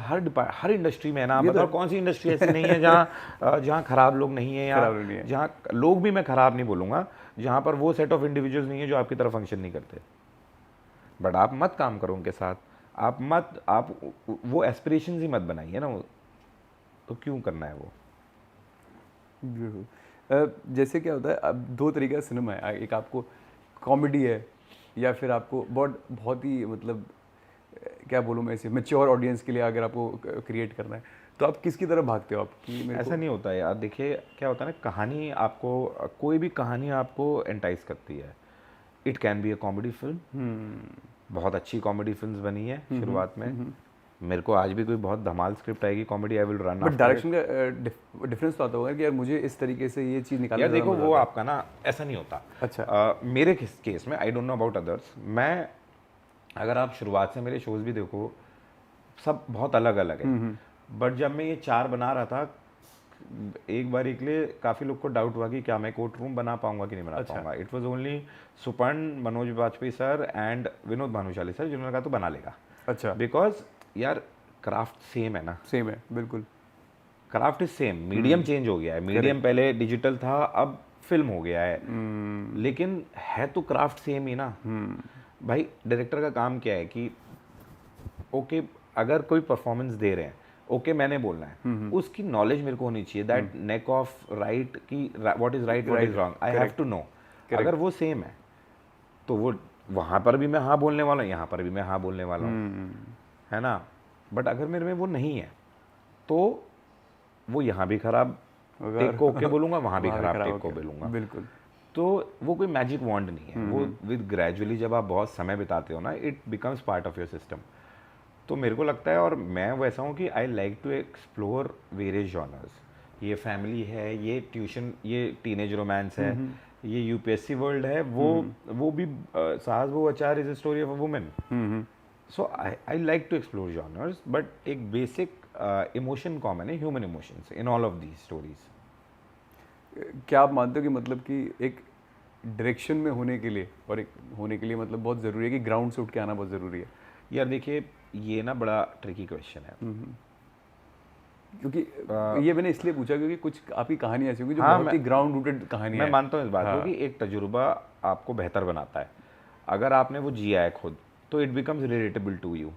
हर इंडस्ट्री में है ना। मतलब कौन सी इंडस्ट्री ऐसी नहीं है जहाँ खराब लोग नहीं है, या जहाँ लोग भी, मैं खराब नहीं बोलूँगा, जहाँ पर वो सेट ऑफ इंडिविजुअल्स नहीं है जो आपकी तरह फंक्शन नहीं करते। बट आप मत काम करो उनके साथ, आप वो एस्पिरेशंस ही मत बनाइए ना, तो क्यों करना है वो। जैसे क्या होता है, अब 2 तरीके का सिनेमा है, एक आपको कॉमेडी है, या फिर आपको बहुत ही मतलब क्या बोलूँ मैं, इसे मैच्योर ऑडियंस के लिए अगर आपको क्रिएट करना है, तो आप किसकी तरफ भागते हो आप? ऐसा नहीं होता है यार। देखिए क्या होता है ना, कहानी आपको, कोई भी कहानी आपको एंटाइज करती है। It can be a comedy film, बहुत अच्छी कॉमेडी फिल्म्स बनी है शुरुआत में। मेरे को आज भी कोई बहुत धमाल स्क्रिप्ट आएगी comedy, I will run. But direction का डिफरेंस तो आता होगा कि यार मुझे इस तरीके से ये चीज़ निकालना। यार देखो वो आपका ना ऐसा नहीं होता। अच्छा, मेरे केस में, आई डोंट नो अबाउट अदर्स, मैं अगर आप शुरुआत से मेरे शोज भी देखो, सब बहुत अलग अलग है। बट जब मैं ये 4 बना रहा था, एक बार के लिए काफ़ी लोग को डाउट हुआ कि क्या मैं कोर्ट रूम बना पाऊंगा कि नहीं बना पाऊंगा। It was only Suparn, Manoj Bajpayee sir and Vinod Bhanushali sir जिन्होंने कहा तो बना लेगा। अच्छा, बिकॉज यार क्राफ्ट सेम है ना। सेम है, बिल्कुल। Craft is same, medium change हो गया है। मीडियम पहले डिजिटल था, अब फिल्म हो गया है, लेकिन है तो क्राफ्ट सेम ही ना। भाई डायरेक्टर का काम क्या है कि ओके अगर कोई परफॉर्मेंस दे रहे हैं, ओके मैंने बोलना है, उसकी नॉलेज मेरे को होनी चाहिए, दैट नेक ऑफ राइट की what is right what is wrong, I have to know. अगर वो सेम है तो वो वहाँ पर भी मैं हाँ बोलने वाला हूँ, यहाँ पर भी मैं हाँ बोलने वाला हूँ, है ना। बट अगर मेरे में वो नहीं है तो वो यहाँ भी खराब टेक को ओके बोलूँगा, वहाँ भी खराब टेक को बोलूँगा। बिल्कुल। तो वो कोई मैजिक वॉन्ड नहीं है। वो विद ग्रेजुअली जब आप बहुत समय बिताते हो ना, it becomes part of your system. तो मेरे को लगता है, और मैं वैसा हूँ कि I like to explore various genres. ये फैमिली है, ये ट्यूशन, ये टीनेज रोमांस है, ये यूपीएससी वर्ल्ड है, वो भी सास वो अचार is a story of a women. So I like to explore genres, but एक बेसिक इमोशन कॉमन है, human emotions in all of these stories. क्या आप मानते हो कि मतलब कि एक डायरेक्शन में होने के लिए, और एक होने के लिए मतलब बहुत ज़रूरी है कि ग्राउंड से उठ के आना बहुत ज़रूरी है? यार देखिए ये ना बड़ा ट्रिकी क्वेश्चन है, क्योंकि ये मैंने इसलिए पूछा क्योंकि कुछ आपकी कहानी ऐसी होगी जो बहुत ही ग्राउंड रूटेड कहानी है। मैं मानता हूँ इस बात को कि एक तजुर्बा आपको बेहतर बनाता है। अगर आपने वो जिया है खुद, तो it becomes relatable to you.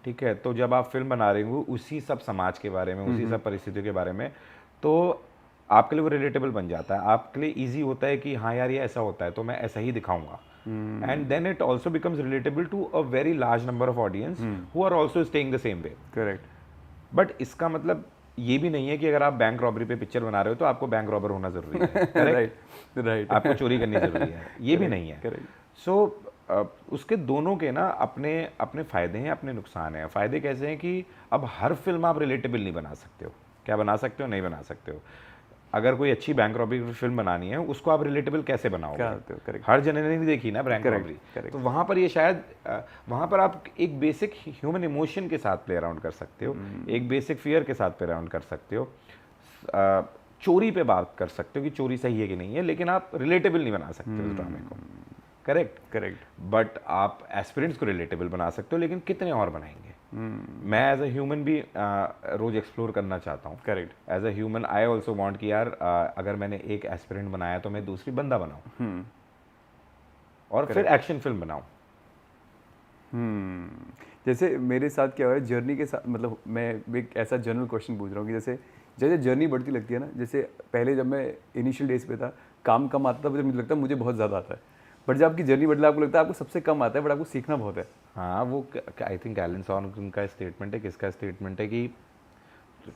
ठीक है, तो जब आप फिल्म बना रहे हो उसी सब समाज के बारे में, उसी सब परिस्थितियों के बारे में, तो आपके लिए वो रिलेटेबल बन जाता है। आपके लिए ईजी होता है कि हाँ यार ये ऐसा होता है तो मैं ऐसा ही दिखाऊंगा। And then it also becomes relatable to a very large number of audience who are also staying the same way. Correct. But इसका मतलब ये भी नहीं है कि अगर आप बैंक रॉबरी पे पिक्चर बना रहे हो तो आपको बैंक रॉबर होना जरूरी है। राइट। आपको चोरी करनी जरूरी है, ये भी नहीं है। करेक्ट। सो उसके दोनों के ना अपने अपने फ़ायदे हैं, अपने नुकसान हैं। फ़ायदे कैसे हैं कि अब हर फिल्म आप रिलेटेबल नहीं बना सकते हो। क्या बना सकते हो? नहीं बना सकते हो। अगर कोई अच्छी बैंक रॉबरी की फिल्म बनानी है, उसको आप रिलेटेबल कैसे बनाओगे? करेक्ट हर जने ने नहीं देखी ना बैंक रॉबरी, तो वहाँ पर ये शायद वहाँ पर आप एक बेसिक ह्यूमन इमोशन के साथ प्ले अराउंड कर सकते हो, एक बेसिक फियर के साथ प्ले अराउंड कर सकते हो। चोरी पे बात कर सकते हो कि चोरी सही है कि नहीं है, लेकिन आप रिलेटेबल नहीं बना सकते उस ड्रामे को। करेक्ट। बट आप एस्पिरेंट्स को रिलेटेबल बना सकते हो, लेकिन कितने और बनाएंगे? मैं एज अ ह्यूमन भी रोज एक्सप्लोर करना चाहता हूँ। Correct. As a human I also want कि यार अगर मैंने एक एस्पिरेंट बनाया तो मैं दूसरी बंदा बनाऊँ और फिर एक्शन फिल्म बनाऊँ। जैसे मेरे साथ क्या हुआ है जर्नी के साथ, मतलब मैं एक ऐसा जनरल क्वेश्चन पूछ रहा हूँ कि जैसे जैसे जर्नी बढ़ती लगती है ना, जैसे पहले जब मैं इनिशियल डेज पे था काम कम आता था, मुझे लगता है मुझे बहुत ज़्यादा आता है, बट जब आपकी जर्नी बढ़ती है आपको लगता है आपको सबसे कम आता है, बट आपको सीखना बहुत है। हाँ, वो आई थिंक एलन सॉर्न का स्टेटमेंट है, किसका स्टेटमेंट है कि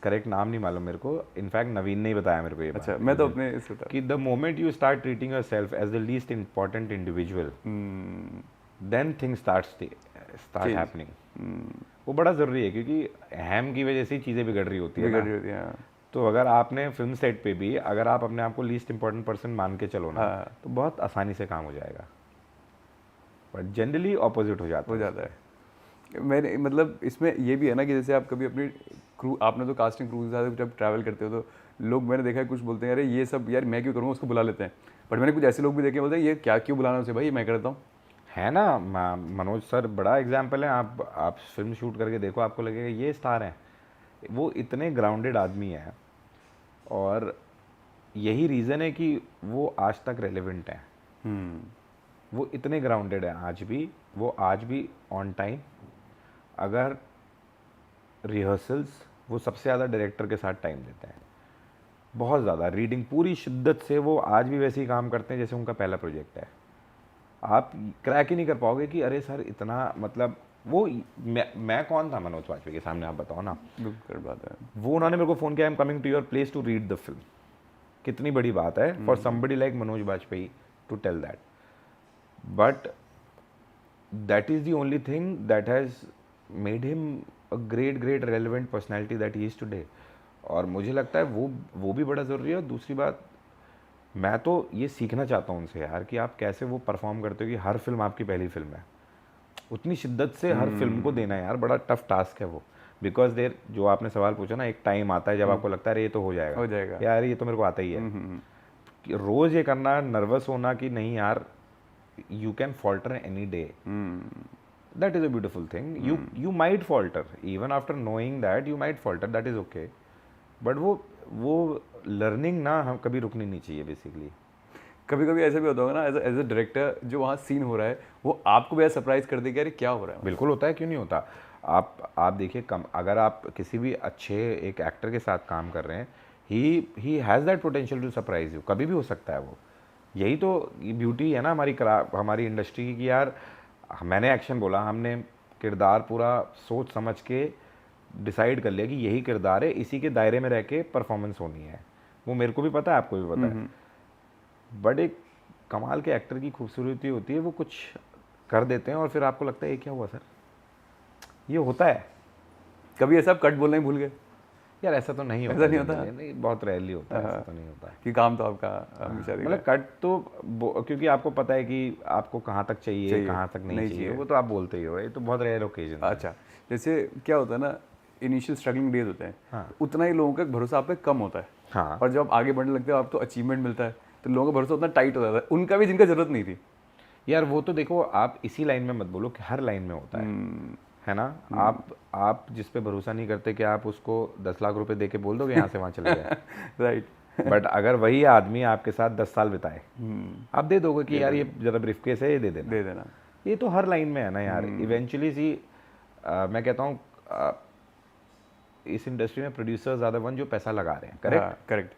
करेक्ट नाम नहीं मालूम मेरे को, इनफैक्ट नवीन ने ही बताया मेरे को ये अच्छा, बात मैं तो अपने इस कि the moment you start treating yourself as the least important individual, then things start happening. वो बड़ा ज़रूरी है, क्योंकि अहम की वजह से ही चीज़ें बिगड़ रही होती है ना। तो अगर आपने फिल्म सेट पे भी अगर आप अपने आप को लीस्ट इंपॉर्टेंट पर्सन मान के चलो ना, तो बहुत आसानी से काम हो जाएगा, बट जनरली ऑपोजिट हो जाता है। मैंने मतलब इसमें ये भी है ना कि जैसे आप कभी अपनी क्रू, आपने तो कास्टिंग क्रू के साथ जब ट्रैवल करते हो तो लोग, मैंने देखा है कुछ बोलते हैं अरे ये सब यार मैं क्यों करूँगा, उसको बुला लेते हैं, बट मैंने कुछ ऐसे लोग भी देखे बोलते हैं ये क्या क्यों बुलाना उसे, भाई मैं करता हूँ। है ना। मनोज सर बड़ा एग्जाम्पल है। आप फिल्म शूट करके देखो, आपको लगेगा ये स्टार हैं। वो इतने ग्राउंडेड आदमी हैं, और यही रीज़न है कि वो आज तक रेलेवेंट हैं। वो इतने ग्राउंडेड हैं आज भी, वो आज भी ऑन टाइम। अगर रिहर्सल्स, वो सबसे ज़्यादा डायरेक्टर के साथ टाइम देते हैं, बहुत ज़्यादा रीडिंग पूरी शिद्दत से। वो आज भी वैसे ही काम करते हैं जैसे उनका पहला प्रोजेक्ट है। आप क्रैक ही नहीं कर पाओगे कि अरे सर इतना, मतलब वो मैं कौन था मनोज वाजपेयी के सामने, आप बताओ ना। बिल्कुल बात है। वो उन्होंने मेरे को फ़ोन किया, I am coming to your place to read the film. कितनी बड़ी बात है for somebody like Manoj Bajpayee to tell that. But that is the only thing that has made him a great relevant personality that he is today. और मुझे लगता है वो भी बड़ा ज़रूरी है। और दूसरी बात, मैं तो ये सीखना चाहता हूँ उनसे यार कि आप कैसे वो परफॉर्म करते हो कि हर फिल्म आपकी पहली फिल्म है, उतनी शिद्दत से हर फिल्म को देना है यार, बड़ा टफ टास्क है वो। बिकॉज देर जो आपने सवाल पूछा ना, एक टाइम आता है जब आपको लगता है ये तो हो जाएगा यार, ये तो मेरे को आता ही है। कि रोज़ ये करना, नर्वस होना कि नहीं यार, you can falter any day, that is a beautiful thing. You might falter, even after knowing that you might falter, that is okay. But वो लर्निंग ना हम कभी रुकनी नहीं चाहिए बेसिकली। कभी कभी ऐसा भी होता होगा ना, एज अ डायरेक्टर जो वहाँ सीन हो रहा है वो आपको भी सरप्राइज कर देगा, अरे क्या हो रहा है। बिल्कुल होता है, क्यों नहीं होता। आप देखिए, अगर आप किसी भी अच्छे एक एक्टर के साथ काम कर रहे हैं, he has that potential to surprise you, कभी भी हो सकता है वो। यही तो ब्यूटी है ना हमारी इंडस्ट्री की, कि यार मैंने एक्शन बोला, हमने किरदार पूरा सोच समझ के डिसाइड कर लिया कि यही किरदार है, इसी के दायरे में रह के परफॉर्मेंस होनी है। वो मेरे को भी पता है, आपको भी पता है। बट एक कमाल के एक्टर की खूबसूरती होती है, वो कुछ कर देते हैं और फिर आपको लगता है ये क्या हुआ सर, ये होता है। कभी ऐसा आप कट बोलना ही भूल गए? यार ऐसा तो नहीं होता। ऐसा नहीं होता? नहीं, बहुत रेयरली होता है, ऐसा तो नहीं होता कि काम तो आपका हमेशा मतलब कट तो क्योंकि आपको पता है कि आपको कहाँ तक चाहिए कहाँ तक नहीं चाहिए, वो तो आप बोलते ही हो। ये तो बहुत रेयर ओकेजन। अच्छा, जैसे क्या होता है ना, इनिशियल स्ट्रगलिंग डेज होते हैं, हाँ। उतना ही लोगों का भरोसा आप पे कम होता है। हाँ। और जब आप आगे बढ़ने लगते हो, आप तो अचीवमेंट मिलता है, तो लोगों का भरोसा उतना टाइट हो जाता है, उनका भी जिनका जरूरत नहीं थी। यार वो तो देखो, आप इसी लाइन में मत बोलो कि हर लाइन में होता है ना। आप जिस पे भरोसा नहीं करते कि आप उसको 10 लाख रुपए दे के बोल दोगे यहाँ से वहाँ चले जाए। राइट। बट अगर वही आदमी आपके साथ 10 साल बिताए, आप दे दोगे कि यार ये जरा ब्रीफकेस है, ये दे देना। ये तो हर लाइन में है ना यार। इवेंचुअली मैं कहता हूँ इस इंडस्ट्री में प्रोड्यूसर्स आर द वन जो पैसा लगा रहे हैं। करेक्ट।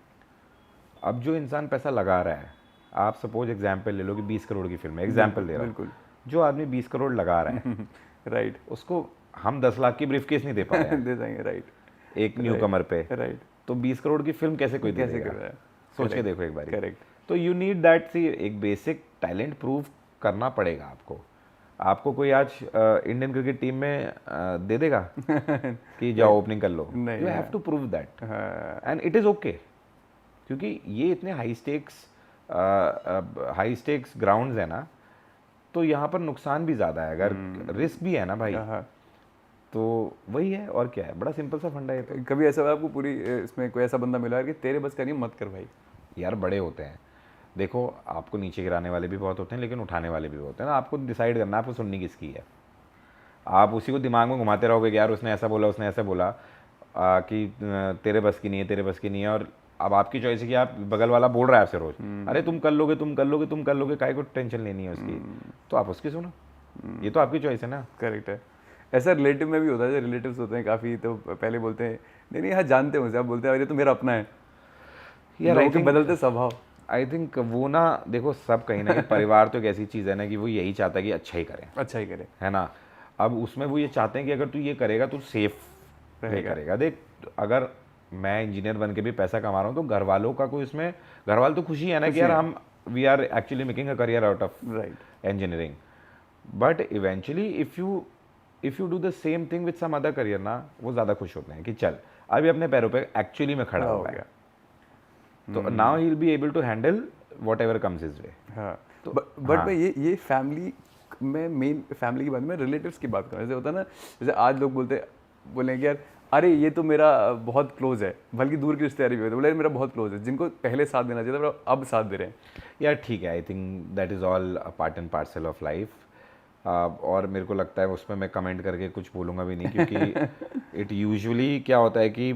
अब जो इंसान पैसा लगा रहा है, आप सपोज एग्जाम्पल ले लो कि 20 करोड़ की फिल्म है, एग्जाम्पल दे रहा हूँ, जो आदमी 20 करोड़ लगा रहा है राइट, उसको हम 10 लाख की ब्रीफकेस नहीं दे पा रहे हैं दे देंगे। राइट, एक न्यू कमर पे। राइट, तो 20 करोड़ की फिल्म कैसे कोई कैसे देगा? कर रहा है? सोच के देखो एक बार। करेक्ट। तो यू नीड दैट, सी एक बेसिक टैलेंट प्रूव करना पड़ेगा आपको। आपको कोई आज इंडियन क्रिकेट टीम में दे देगा कि जाओ ओपनिंग कर लो, नहीं, you have to prove that and it is okay, क्योंकि ये इतने हाई स्टेक्स ग्राउंड्स है ना, तो यहाँ पर नुकसान भी ज़्यादा है, अगर रिस्क भी है ना भाई, तो वही है। और क्या है, बड़ा सिंपल सा फंडा है। तो कभी ऐसा हुआ आपको पूरी इसमें कोई ऐसा बंदा मिला कि तेरे बस का नहीं, मत कर भाई? यार बड़े होते हैं, देखो आपको नीचे गिराने वाले भी बहुत होते हैं, लेकिन उठाने वाले भी होते हैं ना। आपको डिसाइड करना है आपको सुननी किसकी है। आप उसी को दिमाग में घुमाते रहोगे कि यार उसने ऐसा बोला, उसने ऐसा बोला, कि तेरे बस की नहीं है, तेरे बस की नहीं है। और अब आपकी चॉइस है कि आप, बगल वाला बोल रहा है आपसे रोज, अरे तुम कर लोगे, तुम कर लोगे, तुम कर लोगे, काहे को टेंशन लेनी है उसकी, तो आप उसकी सुनो, ये तो आपकी चॉइस है ना। करेक्ट है। ऐसा रिलेटिव में भी होता है, जो रिलेटिव्स होते हैं काफ़ी, तो पहले बोलते हैं नहीं नहीं हाँ जानते हो मुझे, आप बोलते हैं अरे तो मेरा अपना है यार। लोगों के बदलते स्वभाव। आई थिंक वो ना, देखो सब कहीं ना कहीं परिवार तो एक ऐसी चीज़ है ना कि वो यही चाहता है कि अच्छा ही करें, अच्छा ही करे, है ना। अब उसमें वो ये चाहते हैं कि अगर तू ये करेगा तो सेफ करेगा। देख, अगर मैं इंजीनियर बन के भी पैसा कमा रहा हूँ तो घर वालों का कोई इसमें, घर वाले तो खुशी है ना कि यार हम, we are actually making a career out of engineering. But eventually if you do the same thing with some other career ना, वो ज़्यादा खुश होते हैं कि चल अभी अपने पैरों पे एक्चुअली में खड़ा हो गया, तो now he will be able to handle whatever comes his way. हाँ, तो बट मैं ये फैमिली में, मेन फैमिली की बात में, रिलेटिव्स की बात करूँ, जैसे होता है ना, जैसे आज लोग बोलेंगे यार अरे ये तो मेरा बहुत क्लोज है, बल्कि दूर की रिश्तेदारी भी होती है, बोले मेरा बहुत क्लोज है, जिनको पहले साथ देना चाहिए था पर अब साथ दे रहे हैं। यार ठीक है, I think that is all a part and parcel of life. और मेरे को लगता है उसमें मैं कमेंट करके कुछ बोलूँगा भी नहीं, क्योंकि इट यूजुअली क्या होता है कि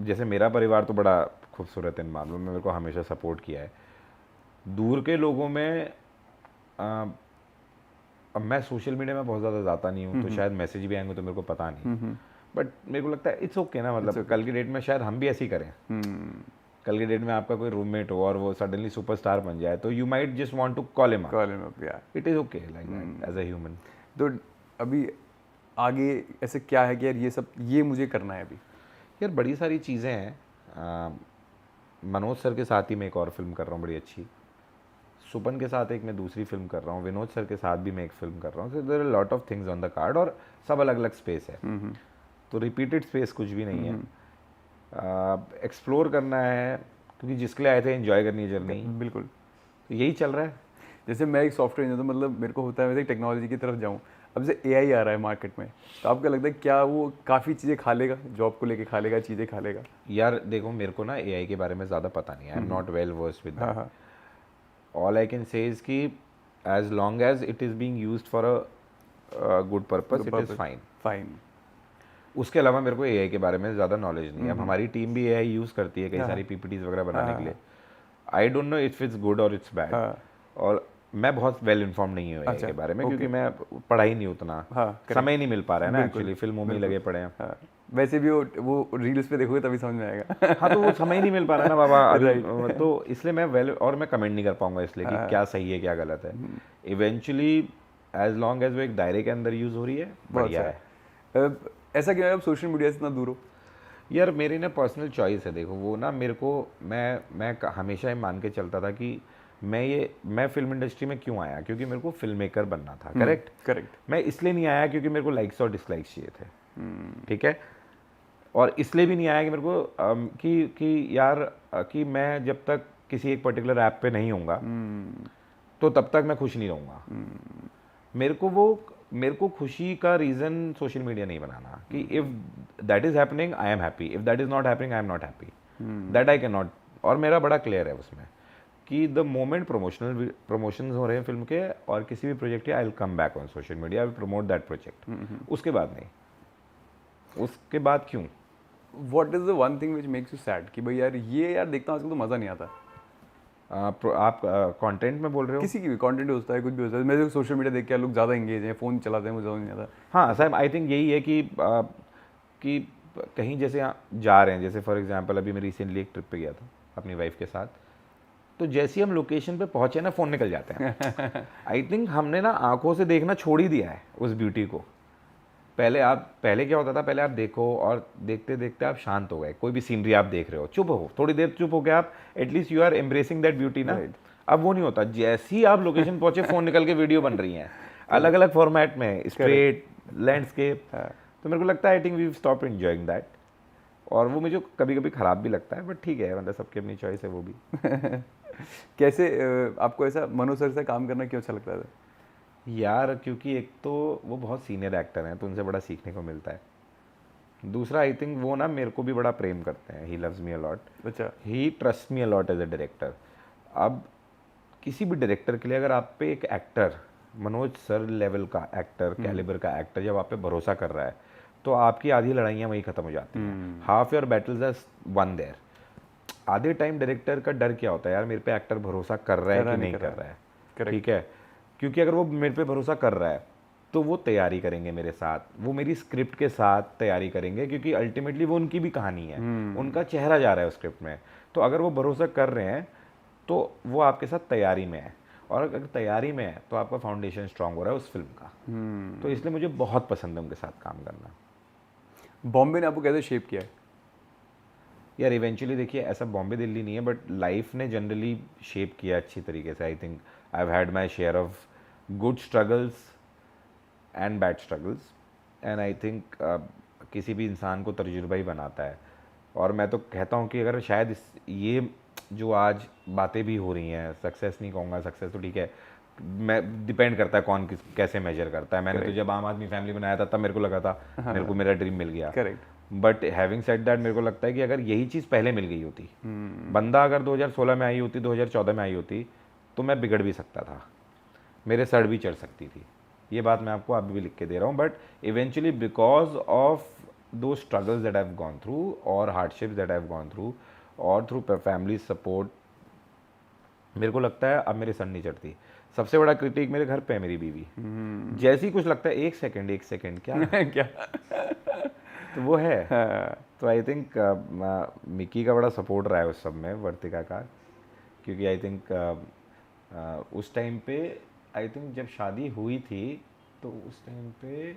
जैसे मेरा परिवार तो बड़ा खूबसूरत है इन मामलों में, मेरे को हमेशा सपोर्ट किया है। दूर के लोगों में अब मैं सोशल मीडिया में बहुत ज़्यादा जाता नहीं हूँ, तो शायद मैसेज भी आएंगे तो मेरे को पता नहीं, बट मेरे को लगता है इट्स ओके ना, मतलब कल की डेट में शायद हम भी ऐसे ही करें। कल की डेट में आपका कोई रूममेट हो और वो सडनली सुपरस्टार बन जाए, तो you might just want to call him up, it is okay like that as a human. तो अभी आगे ऐसे क्या है कि यार ये सब ये मुझे करना है अभी? यार बड़ी सारी चीज़ें हैं। मनोज सर के साथ ही मैं एक और फिल्म कर रहा हूँ बड़ी अच्छी, सुपन के साथ एक मैं दूसरी फिल्म कर रहा हूँ, विनोद सर के साथ भी मैं एक फिल्म कर रहा हूँ। So there are lot of things on the card, और सब अलग अलग स्पेस है, तो रिपीटेड स्पेस कुछ भी नहीं है। एक्सप्लोर करना है, क्योंकि जिसके लिए आए थे एंजॉय करनी है जर्नी, बिल्कुल, तो यही चल रहा है। जैसे मैं एक सॉफ्टवेयर इंजीनियर, तो मतलब मेरे को होता है वैसे टेक्नोलॉजी की तरफ जाऊँ। अब जैसे एआई आ रहा है मार्केट में, तो आपको लगता है क्या वो काफ़ी चीज़ें खा लेगा, जॉब को लेके खा लेगा, चीज़ें खा लेगा? यार देखो, मेरे को ना एआई के बारे में ज़्यादा पता नहीं है, I am not well versed with that. All I can say is कि as long as it is being used for a good purpose, it is fine. उसके अलावा मेरे को एआई के बारे में ज़्यादा नॉलेज नहीं है। अब हमारी टीम भी एआई यूज़ करती है कई सारी पीपीटीज वगैरह बनाने के लिए। आई don't know if it's good और इट्स बैड, और मैं बहुत वेल इन्फॉर्म नहीं हूँ एआई के बारे में, क्योंकि मैं पढ़ा ही नहीं उतना, समय नहीं मिल पा रहा है ना, एक्चुअली फिल्मों में लगे पड़े हैं। वैसे भी वो रील्स पे देखोगे तभी समझ में आएगा। हाँ, तो वो समय ही नहीं मिल पा रहा है ना बाबा, तो इसलिए मैं वेल, और मैं कमेंट नहीं कर पाऊंगा इसलिए कि क्या सही है क्या गलत है। इवेंचुअली एज लॉन्ग एज वो एक दायरे के अंदर यूज़ हो रही है, बढ़िया है। ऐसा क्यों है आप सोशल मीडिया से इतना दूर हो? यार मेरी ना पर्सनल चॉइस है, देखो वो ना मेरे को, मैं हमेशा ये मान के चलता था कि मैं फिल्म इंडस्ट्री में क्यों आया, क्योंकि मेरे को फिल्म मेकर बनना था। करेक्ट। मैं इसलिए नहीं आया क्योंकि मेरे को लाइक्स और डिसलाइक्स चाहिए थे, ठीक है। और इसलिए भी नहीं आया कि मेरे को कि यार कि मैं जब तक किसी एक पर्टिकुलर ऐप पे नहीं होऊंगा तो तब तक मैं खुश नहीं रहूँगा। मेरे को खुशी का रीज़न सोशल मीडिया नहीं बनाना, कि if that is happening I am happy, if that is not happening I am not happy, that I can not. और मेरा बड़ा क्लियर है उसमें कि द मोमेंट प्रमोशंस हो रहे हैं फिल्म के और किसी भी प्रोजेक्ट के, I will come back on social media, I will promote that project. उसके बाद नहीं, उसके बाद क्यों? What is the one thing which makes you sad कि भाई यार ये यार देखता हूँ आजकल तो मज़ा नहीं आता? आप कंटेंट में बोल रहे हो? किसी की भी कंटेंट होता है, कुछ भी होता है। मैं सोशल मीडिया देख के लोग ज़्यादा एंगेज हैं, फ़ोन चलाते हैं, मुझे ज़्यादा नहीं आता। हाँ साहब, आई थिंक यही है कि कहीं जैसे जा रहे हैं, जैसे फॉर एग्जांपल अभी मैं रिसेंटली एक ट्रिप पे गया था अपनी वाइफ के साथ, तो जैसे ही हम लोकेशन पे पहुंचे ना, फ़ोन निकल जाते हैं। आई थिंक हमने ना आंखों से देखना छोड़ ही दिया है उस ब्यूटी को। पहले क्या होता था, पहले आप देखो और देखते देखते आप शांत हो गए, कोई भी सीनरी आप देख रहे हो, चुप हो, थोड़ी देर चुप हो गए आप, at least you are embracing that beauty ना। अब वो नहीं होता, जैसे ही आप लोकेशन पहुंचे फ़ोन निकल के वीडियो बन रही हैं अलग अलग फॉर्मेट में, स्ट्रेट, लैंडस्केप। तो मेरे को लगता है I think we stop enjoying that, और वो मुझे कभी कभी ख़राब भी लगता है, बट ठीक है, मतलब सबकी अपनी चॉइस है वो भी। कैसे आपको ऐसा मनोज सर से काम करना क्यों अच्छा लगता था? यार क्योंकि एक तो वो बहुत सीनियर एक्टर हैं तो उनसे बड़ा सीखने को मिलता है, दूसरा आई थिंक वो ना मेरे को भी बड़ा प्रेम करते हैं, ही लव्स मी अलॉट, अच्छा। He trust me a lot as a director. अब किसी भी डायरेक्टर के लिए अगर आप पे एक एक्टर, मनोज सर लेवल का एक्टर, कैलिबर का एक्टर जब आप पे भरोसा कर रहा है, तो आपकी आधी लड़ाइयाँ वहीं ख़त्म हो जाती हैं। Half your battles are won there. आधे टाइम डायरेक्टर का डर क्या होता है, यार मेरे पे एक्टर भरोसा कर रहा है कि नहीं कर रहा है, ठीक है, क्योंकि अगर वो मेरे पे भरोसा कर रहा है तो वो तैयारी करेंगे मेरे साथ, वो मेरी स्क्रिप्ट के साथ तैयारी करेंगे, क्योंकि अल्टीमेटली वो उनकी भी कहानी है, उनका चेहरा जा रहा है उस स्क्रिप्ट में। तो अगर वो भरोसा कर रहे हैं तो वो आपके साथ तैयारी में है, और अगर तैयारी में है तो आपका फाउंडेशन स्ट्रांग हो रहा है उस फिल्म का। तो इसलिए मुझे बहुत पसंद है उनके साथ काम करना। बॉम्बे ने आपको कैसे शेप किया है? यार इवेंचुअली देखिए, ऐसा बॉम्बे दिल्ली नहीं है, बट लाइफ ने जनरली शेप किया अच्छी तरीके से। आई think I have had my share of good struggles and bad struggles, and I think किसी भी इंसान को तजुर्बा ही बनाता है। और मैं तो कहता हूँ कि अगर शायद ये जो आज बातें भी हो रही हैं, सक्सेस नहीं कहूँगा, सक्सेस तो ठीक है, मैं डिपेंड करता है कौन कैसे मेजर करता है। मैंने तो जब आम आदमी फैमिली बनाया था तब मेरे को लगा था मेरे को मेरा ड्रीम मिल गया, correct. But having said that मेरे को लगता है कि अगर यही चीज़ पहले मिल गई होती, बंदा अगर 2016 में आई होती, 2014 में आई होती, तो मैं बिगड़ भी सकता था, मेरे सड़ भी चढ़ सकती थी। ये बात मैं आपको अभी भी लिख के दे रहा हूँ, but eventually because of those struggles that I have gone through और hardships that I have gone through और थ्रू फैमिली सपोर्ट, मेरे को लगता है अब मेरे सर नहीं चढ़ती। सबसे बड़ा क्रिटिक मेरे घर पे है मेरी बीवी, जैसे ही कुछ लगता है एक सेकंड क्या क्या? तो वो है। तो आई थिंक मिक्की का बड़ा सपोर्ट रहा है उस सब में, वर्तिका का, क्योंकि आई थिंक उस टाइम पे, आई थिंक जब शादी हुई थी तो उस टाइम पे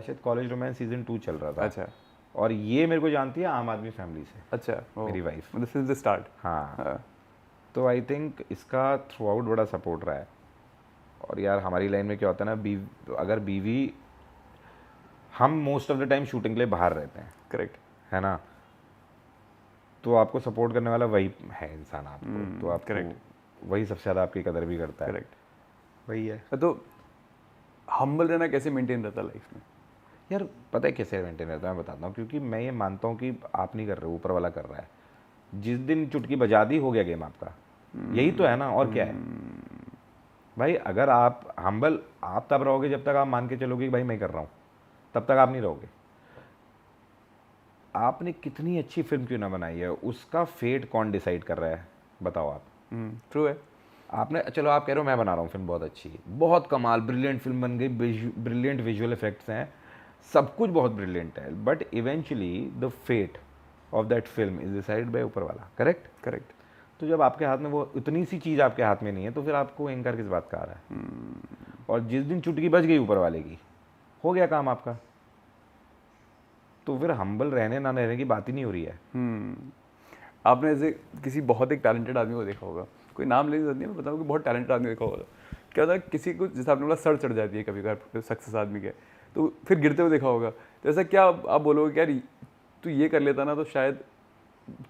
शायद कॉलेज रोमांस सीजन 2 चल रहा था। अच्छा। और ये मेरे को जानती है आम आदमी फैमिली से। अच्छा। मेरी wife, this is the start. हाँ। तो आई थिंक इसका थ्रू आउट बड़ा सपोर्ट रहा है। और यार हमारी लाइन में क्या होता है ना, अगर बीवी, हम most of the time shooting के लिए बाहर रहते हैं, करेक्ट है ना, तो आपको सपोर्ट करने वाला वही है इंसान आपको, तो आपको वही सबसे ज़्यादा आपकी कदर भी करता है। करेक्ट, वही है। तो हम्बल रहना कैसे मेंटेन रहता है लाइफ में? यार पता है कैसे मेंटेन रहता है, मैं बताता हूँ, क्योंकि मैं ये मानता हूँ कि आप नहीं कर रहे हो, ऊपर वाला कर रहा है। जिस दिन चुटकी बजा दी हो गया गेम आपका, यही तो है ना, और क्या है भाई। अगर आप हम्बल आप तब रहोगे जब तक आप मान के चलोगे कि भाई मैं कर रहा हूँ, तब तक आप नहीं रहोगे। आपने कितनी अच्छी फिल्म क्यों ना बनाई है, उसका फेट कौन डिसाइड कर रहा है, बताओ आप। ट्रू है। आपने, चलो आप कह रहे हो मैं बना रहा हूँ फिल्म बहुत अच्छी, बहुत कमाल, ब्रिलियंट फिल्म बन गई, ब्रिलियंट विजुअल इफेक्ट्स हैं, सब कुछ बहुत ब्रिलियंट है, but eventually the fate of that film is decided by ऊपर वाला। करेक्ट। करेक्ट। तो जब आपके हाथ में वो इतनी सी चीज़ आपके हाथ में नहीं है, तो फिर आपको एंकर किस बात का आ रहा है। और जिस दिन चुटकी बज गई ऊपर वाले की, हो गया काम आपका। तो फिर हम्बल रहने ना रहने की बात ही नहीं हो रही है। आपने ऐसे किसी बहुत एक टैलेंटेड आदमी को देखा होगा, कोई नाम ले सकती है, मैं बताऊँ कि बहुत टैलेंटेड आदमी देखा होगा, क्या होता है किसी को, जैसे आपने बोला सर चढ़ जाती है कभी कभार सक्सेस आदमी के, तो फिर गिरते हुए देखा होगा, तो ऐसा क्या आप बोलोगे कि यार तू ये कर लेता ना तो शायद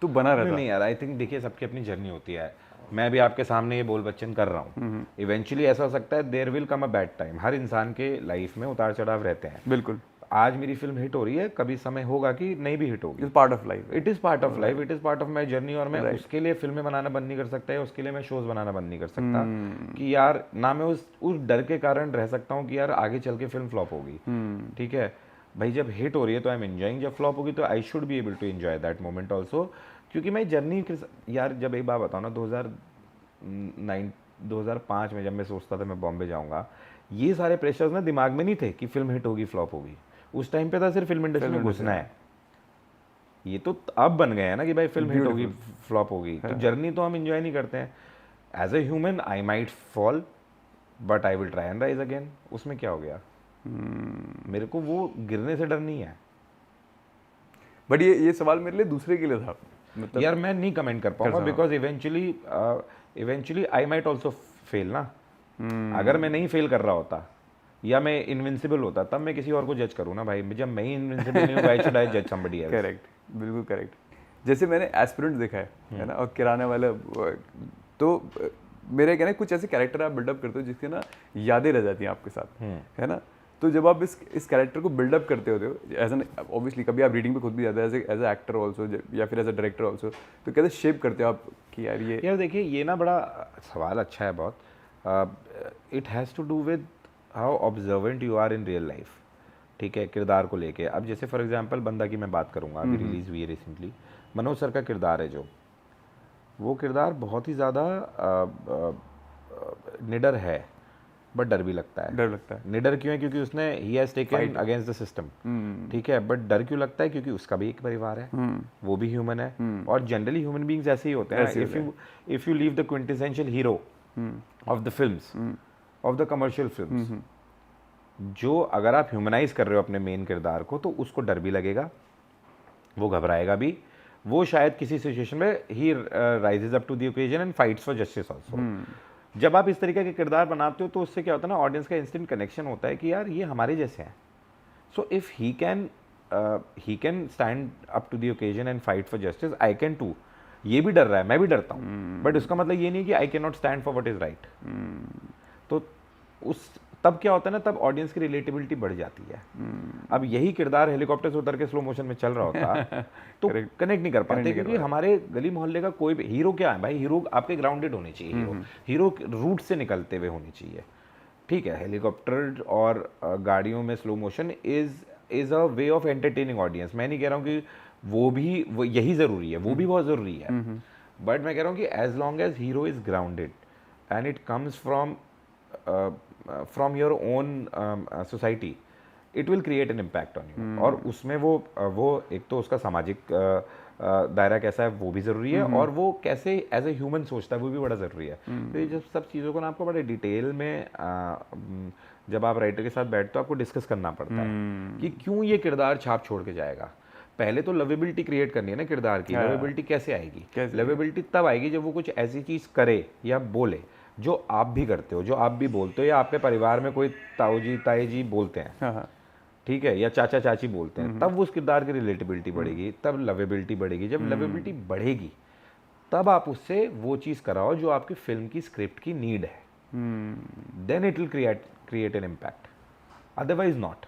तू बना रहता? नहीं यार, आई थिंक देखिए सबकी अपनी जर्नी होती है। मैं भी आपके सामने ये बोल बच्चन कर रहा हूँ, इवेंचुअली ऐसा हो सकता है there will come a bad time. हर इंसान के लाइफ में उतार चढ़ाव रहते हैं। बिल्कुल। आज मेरी फिल्म हिट हो रही है, कभी समय होगा कि नहीं भी हिट होगी। It's part of life. It is part of life, it is part of my journey. और मैं उसके लिए फिल्में बनाना बंद नहीं कर सकता है, उसके लिए मैं शोज़ बनाना बंद नहीं कर सकता कि यार ना मैं उस डर के कारण रह सकता हूँ कि यार आगे चल के फिल्म फ्लॉप होगी। ठीक है भाई, जब हिट हो रही है तो आई एम एंजॉइंग, जब फ्लॉप होगी तो I should be able to enjoy that moment also, क्योंकि मैं जर्नी यार, जब एक बात बताऊँ ना, 2005 में जब मैं सोचता था मैं बॉम्बे जाऊँगा, ये सारे प्रेशर्स ना दिमाग में नहीं थे कि फिल्म हिट होगी फ्लॉप होगी। उस टाइम पे था सिर्फ फिल्म इंडस्ट्री में घुसना है। ये तो अब बन गए हैं ना कि भाई फिल्म हिट होगी फ्लॉप होगी, तो जर्नी तो हम एंजॉय नहीं करते हैं। As a human I might fall but I will try and rise again. उसमें क्या हो गया? मेरे को वो गिरने से डर नहीं है। बट ये सवाल मेरे लिए दूसरे के लिए था, मतलब यार मैं नहीं कमेंट कर पाऊंगा, because eventually eventually I might also fail ना। अगर मैं नहीं फेल कर रहा होता या मैं इनविंसिबल होता तब मैं किसी और को जज करूँ ना भाई, जब मैं ही इनविंसिबल नहीं हूँ व्हाई शुड आई जज समबडी एल्स। करेक्ट, बिल्कुल करेक्ट। जैसे मैंने एस्पिरेंट देखा है ना, और किराने वाला, तो मेरे कहना है कुछ ऐसे कैरेक्टर आप बिल्डअप करते हो जिसके ना यादें रह जाती हैं आपके साथ, है ना। तो जब आप इस कैरेक्टर को बिल्डअप करते होते हो एज एन, ऑब्वियसली कभी आप रीडिंग पे खुद भी जाते हैं एज ए एक्टर ऑल्सो या फिर एज ए डायरेक्टर ऑल्सो, तो कैसे शेप करते हो आप कि यार देखिए ये ना बड़ा सवाल अच्छा है बहुत। It has to do with how observant you are in real life, ठीक है, किरदार को लेके। अब जैसे फॉर एग्जांपल बंदा की मैं बात करूँगा, अभी रिलीज़ हुई है रिसेंटली, मनोज सर का किरदार है जो, वो किरदार बहुत ही ज़्यादा निडर है, बट डर भी लगता है। डर लगता है। निडर क्यों है? क्योंकि उसने he has taken against the system, ठीक है, बट डर क्यों लगता है? क्योंकि उसका भी एक परिवार है, वो भी ह्यूमन है, और जनरली ह्यूमन बीइंग्स ऐसे ही होते हैं। If you leave the quintessential hero of the films, of the commercial films, जो अगर आप ह्यूमनाइज कर रहे हो अपने मेन किरदार को, तो उसको डर भी लगेगा, वो घबराएगा भी, वो शायद किसी सिचुएशन में he rises up to the occasion and fights for justice also. जब आप इस तरीके के किरदार बनाते हो तो उससे क्या होता है ना, ऑडियंस का इंस्टेंट कनेक्शन होता है कि यार ये हमारे जैसे हैं। So if he can stand up to the occasion and fight for justice, I can too. ये भी डर रहा है, मैं भी डरता हूँ, बट उसका मतलब ये नहीं कि आई can not stand for what is right. तो उस तब क्या होता है ना, तब ऑडियंस की रिलेटेबिलिटी बढ़ जाती है। अब यही किरदार हेलीकॉप्टर से उतर के स्लो मोशन में चल रहा होता तो कनेक्ट नहीं कर पाते, क्योंकि हमारे गली मोहल्ले का कोई भी हीरो क्या है भाई, हीरो आपके ग्राउंडेड होने चाहिए, हीरो रूट से निकलते हुए होनी चाहिए, ठीक है। हेलीकॉप्टर और गाड़ियों में slow motion is a way of entertaining audience. मैं नहीं कह रहा हूँ कि वो यही ज़रूरी है, वो भी बहुत ज़रूरी है, बट मैं कह रहा हूँ कि as long as hero is grounded and it comes from your own society, it will create an impact on you. और उसमें वो एक तो उसका सामाजिक दायरा कैसा है वो भी ज़रूरी है, और वो कैसे एज ए ह्यूमन सोचता है वो भी बड़ा ज़रूरी है। तो ये जब सब चीज़ों को ना आपको बड़े डिटेल में जब आप राइटर के साथ बैठते हो आपको डिस्कस करना पड़ता है कि क्यों ये किरदार छाप छोड़ के जाएगा। पहले तो लवेबिलिटी क्रिएट करनी है ना किरदार की। लवेबिलिटी कैसे आएगी? लवेबिलिटी तब आएगी जब वो कुछ ऐसी चीज़ करे या बोले जो आप भी करते हो, जो आप भी बोलते हो, या आपके परिवार में कोई ताऊ जी ताई जी बोलते हैं, ठीक है, या चाचा चाची बोलते हैं, तब उस किरदार की रिलेटेबिलिटी बढ़ेगी, तब लवेबिलिटी बढ़ेगी। जब लवेबिलिटी बढ़ेगी तब आप उससे वो चीज़ कराओ जो आपकी फिल्म की स्क्रिप्ट की नीड है, then it will create an impact, otherwise not.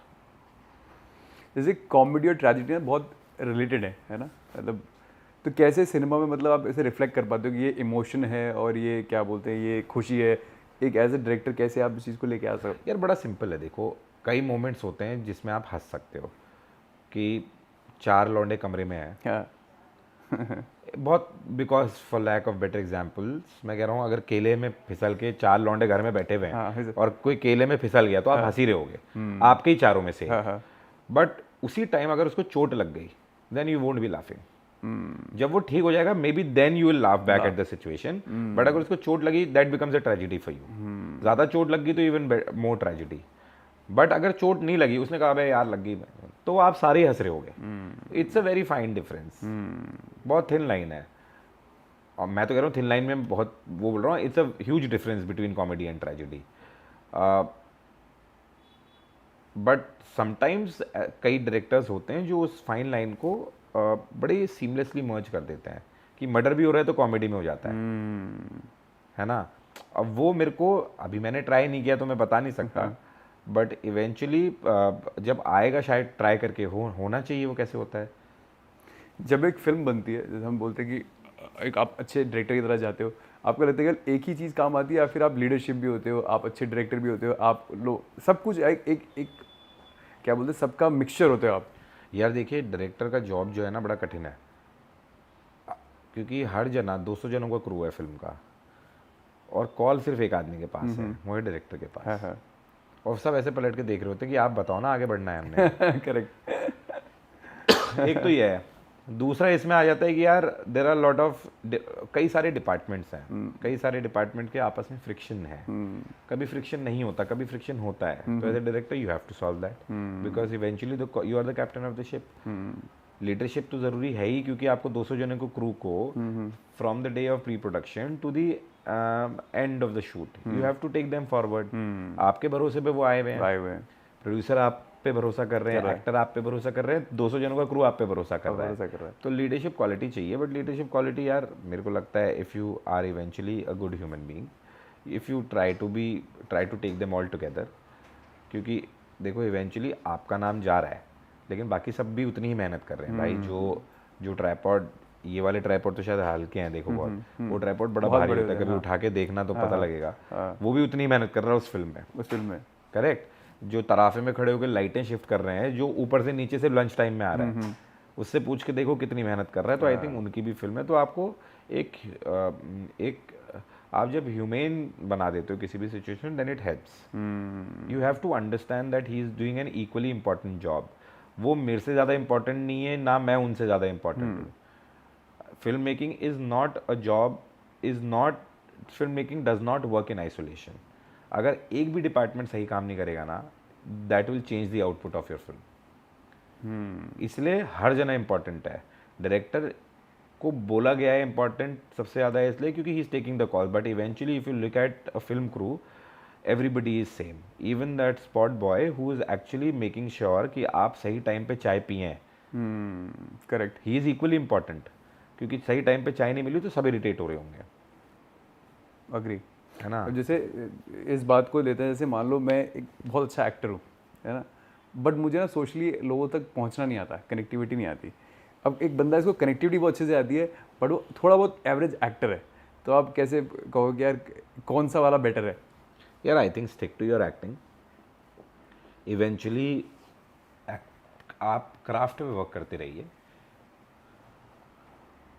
जैसे कॉमेडी और ट्रेजेडी बहुत रिलेटेड है ना, मतलब तो कैसे सिनेमा में मतलब आप इसे रिफ्लेक्ट कर पाते हो कि ये इमोशन है और ये क्या बोलते हैं ये खुशी है, एक एज ए डायरेक्टर कैसे आप इस चीज़ को लेके आ सकते हो? यार बड़ा सिंपल है, देखो कई मोमेंट्स होते हैं जिसमें आप हंस सकते हो कि 4 लौंडे कमरे में हैं। हाँ। बहुत because for lack of better examples मैं कह रहा हूँ, अगर केले में फिसल के 4 लौंडे घर में बैठे हुए हैं, हाँ, और कोई केले में फिसल गया तो आप हंसी रहे होगे, आपके ही चारों में से। बट उसी टाइम अगर उसको चोट लग गई then you won't be laughing. जब वो ठीक हो जाएगा maybe then you will laugh back at the situation, but अगर उसको चोट लगी that becomes a tragedy for you. ज़्यादा चोट लग गई तो इवन मोर ट्रेजेडी। बट अगर चोट नहीं लगी, उसने कहा भाई यार लग गई, तो आप सारे हंस रहे होगे। It's a very fine difference, बहुत थिन लाइन है। और मैं तो कह रहा हूँ थिन लाइन में बहुत वो बोल रहा हूँ, it's a huge difference between comedy and tragedy. But sometimes कई डायरेक्टर्स होते हैं जो उस फाइन लाइन को बड़े सीमलेसली मर्ज कर देते हैं कि मर्डर भी हो रहा है तो कॉमेडी में हो जाता है ना। अब वो मेरे को, अभी मैंने ट्राई नहीं किया तो मैं बता नहीं सकता, बट इवेंचुअली जब आएगा शायद ट्राई करके होना चाहिए। वो कैसे होता है? जब एक फिल्म बनती है, जैसे हम बोलते हैं कि एक आप अच्छे डायरेक्टर की तरह जाते हो, आपको लगता है कि एक ही चीज़ काम आती है, या फिर आप लीडरशिप भी होते हो, आप अच्छे डायरेक्टर भी होते हो, आप सब कुछ एक क्या बोलते हैं सबका मिक्सचर होते हो आप? यार देखिए डायरेक्टर का जॉब जो है ना बड़ा कठिन है, क्योंकि हर जना 200 जनों का क्रू है फिल्म का, और कॉल सिर्फ एक आदमी के पास है, वो है डायरेक्टर के पास। और सब ऐसे पलट के देख रहे होते हैं कि आप बताओ ना आगे बढ़ना है हमने। करेक्ट। एक तो ये है। दूसरा इसमें आ जाता है कि यार देयर आर लॉट ऑफ, कई सारे डिपार्टमेंट्स हैं, कई सारे डिपार्टमेंट के आपस में फ्रिक्शन है। कभी फ्रिक्शन नहीं होता, कभी फ्रिक्शन होता है, तो as a director you have to solve that, because eventually you are the captain of the ship. Leadership तो ज़रूरी है ही, क्योंकि आपको 200 जनों को क्रू को from the day of pre production to the end of the shoot you have to take them forward. आपके भरोसे पे वो आए हुए हैं, प्रोड्यूसर आप पे भरोसा कर रहे हैं, एक्टर आप पे भरोसा कर रहे हैं, 200 जनों का क्रू आप पे भरोसा कर रहा है। तो लीडरशिप क्वालिटी चाहिए, बट लीडरशिप क्वालिटी यार मेरे को लगता है if you are eventually a good human being, if you try to take them all together, क्योंकि देखो इवेंचुअली आपका नाम जा रहा है लेकिन बाकी सब भी उतनी ही मेहनत कर रहे हैं भाई। जो ट्राइपॉड, ये वाले ट्राइपॉड तो शायद हल्के हैं देखो बहुत, वो ट्राइपॉड बड़ा भारी होता है, कभी उठा के देखना तो पता लगेगा। वो भी उतनी मेहनत कर रहा है उस फिल्म में करेक्ट। जो तराफे में खड़े होकर लाइटें शिफ्ट कर रहे हैं, जो ऊपर से नीचे से लंच टाइम में आ रहा है, उससे पूछ के देखो कितनी मेहनत कर रहा है। तो आई थिंक उनकी भी फिल्म है। तो आपको एक आप जब ह्यूमेन बना देते हो किसी भी situation, then it helps. You have to understand that he is doing an equally important job. वो मेरे से ज़्यादा इंपॉर्टेंट नहीं है, ना मैं उनसे ज़्यादा इंपॉर्टेंट हूँ। Film making is not a job, film making does not work in isolation. अगर एक भी डिपार्टमेंट सही काम नहीं करेगा ना, that will change the output of your film. इसलिए हर जना इंपॉर्टेंट है। डायरेक्टर को बोला गया है इंपॉर्टेंट सबसे ज़्यादा इसलिए क्योंकि he is taking the call, but eventually if you look at a film crew, everybody is same, even that spot boy who is actually making sure कि आप सही टाइम पे चाय पिए। Correct, he is equally important, क्योंकि सही टाइम पे चाय नहीं मिली तो सब इरिटेट हो रहे होंगे। अग्री है ना। अब जैसे इस बात को लेते हैं, जैसे मान लो मैं एक बहुत अच्छा एक्टर हूँ, है ना, बट मुझे ना सोशली लोगों तक पहुँचना नहीं आता, कनेक्टिविटी नहीं आती। अब एक बंदा इसको कनेक्टिविटी बहुत अच्छे से आती है, बट वो थोड़ा बहुत एवरेज एक्टर है, तो आप कैसे कहोगे यार कौन सा वाला बेटर है? यार I think stick to your acting. Eventually आप क्राफ्ट में वर्क करते रहिए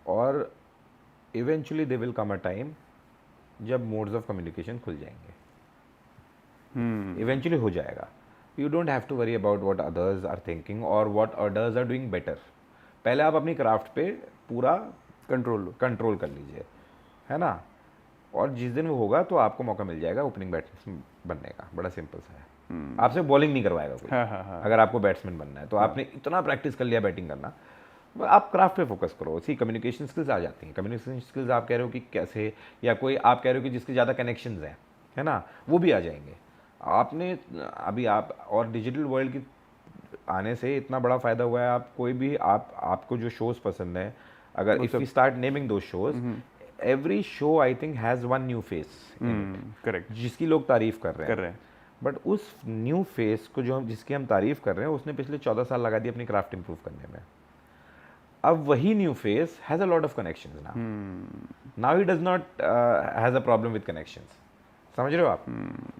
और eventually they will come a time जब मोड्स ऑफ कम्युनिकेशन खुल जाएंगे। इवेंचुअली हो जाएगा। You don't have to worry about what others are thinking और what others are doing better. पहले आप अपनी क्राफ्ट पे पूरा कंट्रोल कर लीजिए, है ना। और जिस दिन वो होगा तो आपको मौका मिल जाएगा ओपनिंग बैट्समैन बनने का। बड़ा सिंपल सा है। आपसे बॉलिंग नहीं करवाएगा कोई। अगर आपको बैट्समैन बनना है तो आपने इतना प्रैक्टिस कर लिया बैटिंग करना, आप क्राफ्ट पे फोकस करो। उसी कम्युनिकेशन स्किल्स आ जाती हैं। कम्युनिकेशन स्किल्स आप कह रहे हो कि कैसे, या कोई आप कह रहे हो कि जिसके ज़्यादा कनेक्शंस हैं, है ना, वो भी आ जाएंगे। आपने अभी आप और डिजिटल वर्ल्ड की आने से इतना बड़ा फ़ायदा हुआ है। आप कोई भी आपको जो शोज़ पसंद है, अगर इफ़ यू स्टार्ट नेमिंग दो shows, every show I think has one new face, correct, जिसकी लोग तारीफ़ कर रहे हैं। बट उस न्यू फेस को जिसकी हम तारीफ़ कर रहे हैं, उसने पिछले 14 साल लगा दी अपनी क्राफ्ट इंप्रूव करने में। अब वही new face has a lot of connections now he does not has a problem with connections. समझ रहे हो आप?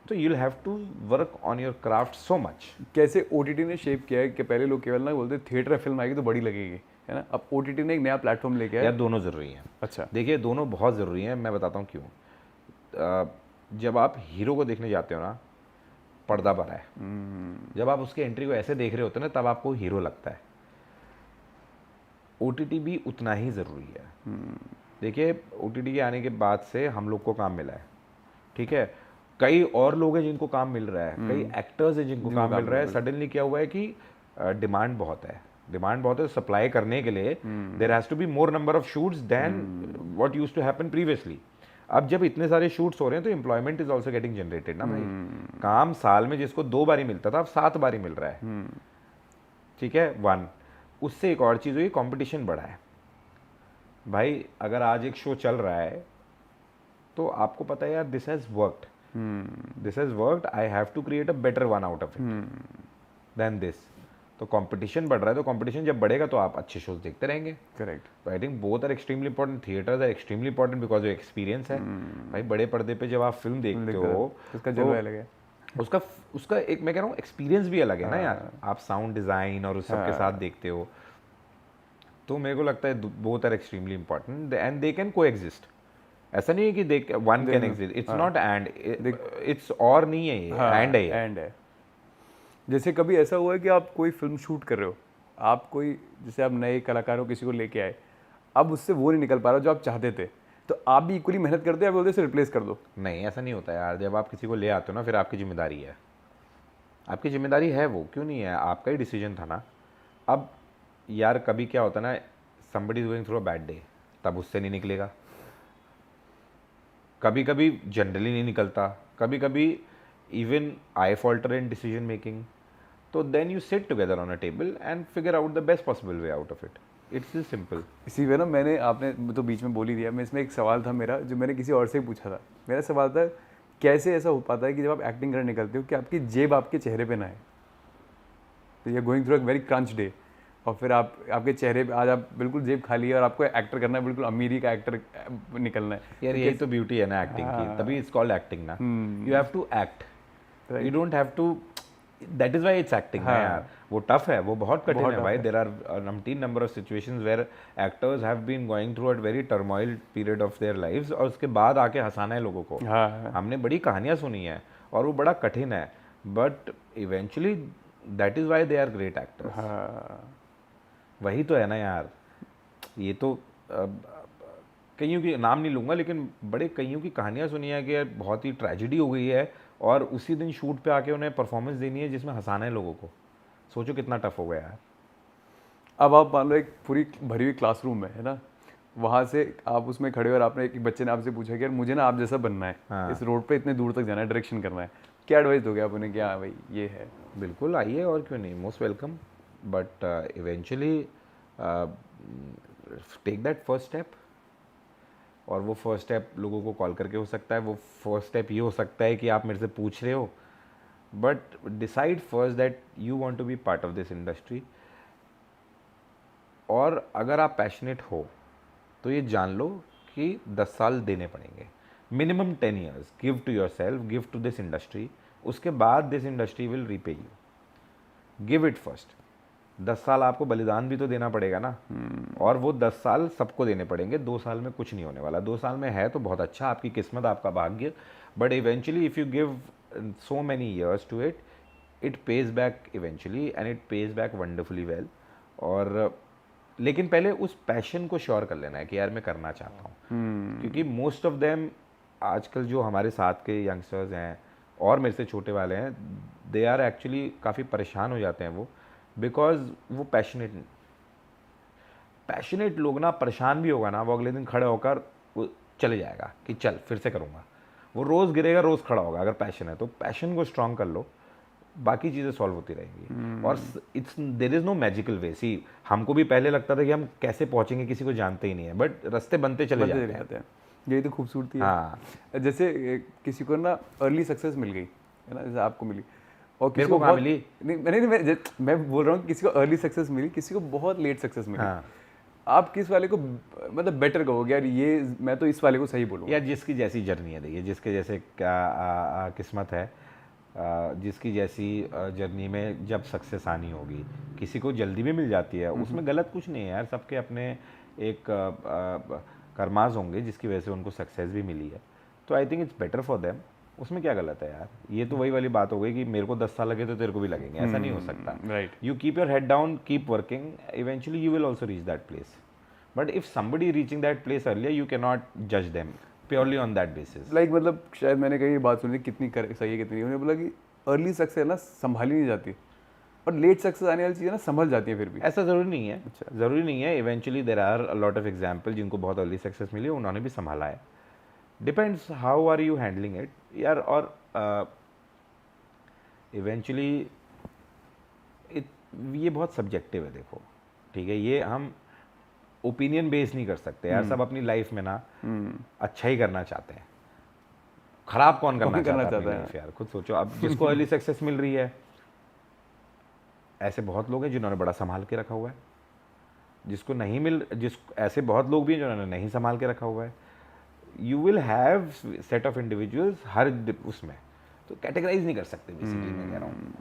तो you will have to work on your craft so much. कैसे ओटीटी ने शेप किया है कि पहले लोग केवल ना बोलते थिएटर फिल्म आएगी तो बड़ी लगेगी, है ना, अब ओटीटी ने एक नया प्लेटफॉर्म लेके आया। यार दोनों ज़रूरी हैं। अच्छा, देखिए दोनों बहुत ज़रूरी हैं। मैं बताता हूँ क्यों। जब आप हीरो को देखने जाते हो ना, पर्दा पर है, जब आप उसके एंट्री को ऐसे देख रहे होते हो ना, तब आपको हीरो लगता है। ओटीटी भी उतना ही ज़रूरी है। देखिए ओटीटी के आने के बाद से हम लोग को काम मिला है, ठीक है। कई और लोग हैं जिनको काम मिल रहा है, कई एक्टर्स हैं जिनको काम मिल रहा है। सडनली क्या हुआ है कि डिमांड बहुत है, सप्लाई करने के लिए there has to be more number of shoots than what used to happen previously. अब जब इतने सारे शूट्स हो रहे हैं तो employment is also getting generated ना भाई। काम साल में जिसको 2 बार ही मिलता था, अब 7 बार ही मिल रहा है, ठीक है। 1 उससे एक और चीज़ हुई, कंपटीशन बढ़ा है भाई। अगर आज एक शो चल रहा है तो आपको पता है यार this has worked, I have to create a better one out of it than this. तो कंपटीशन बढ़ रहा है, तो कंपटीशन जब बढ़ेगा तो आप अच्छे शोज देखते रहेंगे। करेक्ट। तो I think both are extremely important. Theatres are extremely important because of experience है भाई। बड़े पर्दे पे जब आप फिल्म देखते हो उसका जलवा अलग है, उसका एक मैं कह रहा हूँ एक्सपीरियंस भी अलग है ना यार। आप साउंड डिज़ाइन और उस सब के साथ देखते हो, तो मेरे को लगता है both are extremely important and they can coexist. ऐसा नहीं है कि they one can exist, it's not and, it's और नहीं है ये, एंड है। जैसे कभी ऐसा हुआ है कि आप कोई फिल्म शूट कर रहे हो, आप कोई जैसे आप नए कलाकारों किसी को लेके आए, अब उससे वो नहीं निकल पा रहा जो आप चाहते थे, तो आप भी इक्वली मेहनत करते हैं, आप बोलते से रिप्लेस कर दो? नहीं, ऐसा नहीं होता यार। जब आप किसी को ले आते हो ना, फिर आपकी जिम्मेदारी है, आपकी जिम्मेदारी है वो, क्यों नहीं है, आपका ही डिसीजन था ना। अब यार कभी क्या होता है ना, somebody is going through a bad day, तब उससे नहीं निकलेगा। कभी कभी जनरली नहीं निकलता, कभी कभी even I falter in decision making. तो then you sit together on a table and figure out the best possible way out of it. It's this simple. इसी पे ना मैंने आपने तो बीच में बोल ही दिया, मैं इसमें एक सवाल था मेरा जो मैंने किसी और से पूछा था. मेरा सवाल था कैसे ऐसा हो पाता है कि जब आप एक्टिंग करने निकलते हो कि आपकी जेब आपके चेहरे पे ना है. तो you are going through a very crunch day और फिर आपके चेहरे पे आज आप बिल्कुल जेब खाली है और आपको एक्टर करना है, बिल्कुल अमीरी का एक्टर निकलना है. यार यही तो ब्यूटी है ना एक्टिंग की, तभी इट्स कॉल्ड एक्टिंग ना. You have to act, you don't have to. That is why it's acting ना यार. वो टफ है, वो बहुत कठिन है भाई. There are umpteen number of situations where actors have been going through a very turmoil period of their lives और उसके बाद आके हंसाना है लोगों को. हमने बड़ी कहानियां सुनी है और वो बड़ा कठिन है, but eventually that is why they are great actors. वही तो है ना यार. ये तो कईयों की नाम नहीं लूँगा, लेकिन बड़े कईयों की कहानियाँ सुनी है कि यार बहुत ही ट्रेजिडी हो गई है और उसी दिन शूट पे आके उन्हें परफॉर्मेंस देनी है जिसमें हंसाना है लोगों को. सोचो कितना टफ हो गया यार. अब आप मान लो एक पूरी भरी हुई क्लासरूम है ना, वहाँ से आप उसमें खड़े हो और आपने एक बच्चे ने आपसे पूछा कि यार मुझे ना आप जैसा बनना है. हाँ. इस रोड पे इतने दूर तक जाना है, डायरेक्शन करना है. क्या एडवाइस दोगे आप उन्हें कि हाँ भाई ये है? बिल्कुल आइए, और क्यों नहीं, most welcome. But eventually take that first step. और वो फर्स्ट स्टेप लोगों को कॉल करके हो सकता है, वो फर्स्ट स्टेप ये हो सकता है कि आप मेरे से पूछ रहे हो. But decide first that you want to be part of this industry. और अगर आप पैशनेट हो तो ये जान लो कि 10 साल देने पड़ेंगे, minimum 10 years. Give to yourself, give to this industry. उसके बाद this industry will repay you. Give it first. 10 साल आपको बलिदान भी तो देना पड़ेगा ना. और वो 10 साल सबको देने पड़ेंगे. 2 साल में कुछ नहीं होने वाला. 2 साल में है तो बहुत अच्छा, आपकी किस्मत, आपका भाग्य. But eventually if you give so many years to it, it pays back eventually and it pays back wonderfully well. और लेकिन पहले उस पैशन को श्योर कर लेना है कि यार मैं करना चाहता हूँ. क्योंकि मोस्ट ऑफ देम आजकल जो हमारे साथ के यंगस्टर्स हैं और मेरे से छोटे वाले हैं, दे आर एक्चुअली काफ़ी परेशान हो जाते हैं वो, बिकॉज वो पैशनेट लोग ना, परेशान भी होगा ना वो अगले दिन खड़े होकर वो चले जाएगा कि चल फिर से करूँगा. वो रोज़ गिरेगा, रोज़ खड़ा होगा. अगर पैशन है तो पैशन को स्ट्रॉन्ग कर लो, बाकी चीज़ें सॉल्व होती रहेंगी. और it's there is no magical way. See हमको भी पहले लगता था कि हम कैसे पहुँचेंगे किसी को जानते ही नहीं है, बट रास्ते बनते चले जाते हैं. यही तो खूबसूरती है. हाँ. जैसे किसी को ना अर्ली सक्सेस मिल गई है ना, जैसे आपको मिली, और मेरे को कहाँ मिली? नहीं, मैं बोल रहा हूँ किसी को अर्ली सक्सेस मिली, किसी को बहुत लेट सक्सेस मिली. हाँ. आप किस वाले को मतलब बेटर कहोगे यार, ये मैं तो इस वाले को सही बोलूँगा? यार जिसकी जैसी जर्नी है, देखिए जिसके जैसे क्या किस्मत है, जिसकी जैसी जर्नी में जब सक्सेस आनी होगी. किसी को जल्दी भी मिल जाती है, उसमें गलत कुछ नहीं है यार. सबके अपने एक कर्माज होंगे जिसकी वजह से उनको सक्सेस भी मिली है. तो I think it's better for them. उसमें क्या गलत है यार. ये तो वही वाली बात हो गई कि मेरे को 10 साल लगे तो तेरे को भी लगेंगे. ऐसा नहीं हो सकता. Right. You keep your head down, keep working. Eventually, you will also reach that place. But if somebody reaching that place earlier, you cannot judge them purely on that basis. Like मतलब शायद मैंने कहीं ये बात सुनी थी, कितनी सही है कितनी नहीं. उन्होंने बोला कि अर्ली सक्सेस ना संभाली नहीं जाती और लेट सक्सेस आने वाली चीज़ें ना संभल जाती है फिर भी. ऐसा ज़रूरी नहीं है. ज़रूरी नहीं है. Eventually there are a lot of example जिनको बहुत अर्ली सक्सेस मिली, उन्होंने भी संभाला है. Depends how are you handling it यार. और इवेंचुअली ये बहुत सब्जेक्टिव है. देखो ठीक है, ये हम ओपिनियन बेस नहीं कर सकते यार. सब अपनी लाइफ में ना अच्छा ही करना चाहते हैं. खराब कौन करना चाहता है यार. खुद सोचो. अब जिसको अर्ली सक्सेस मिल रही है, ऐसे बहुत लोग हैं जिन्होंने बड़ा संभाल के रखा हुआ है. जिसको नहीं ऐसे बहुत लोग भी हैं जिन्होंने नहीं संभाल के रखा हुआ है. You will have set of individuals हर उसमें. तो कैटेगराइज नहीं कर सकते बेसिकली. मैं कह रहा हूँ,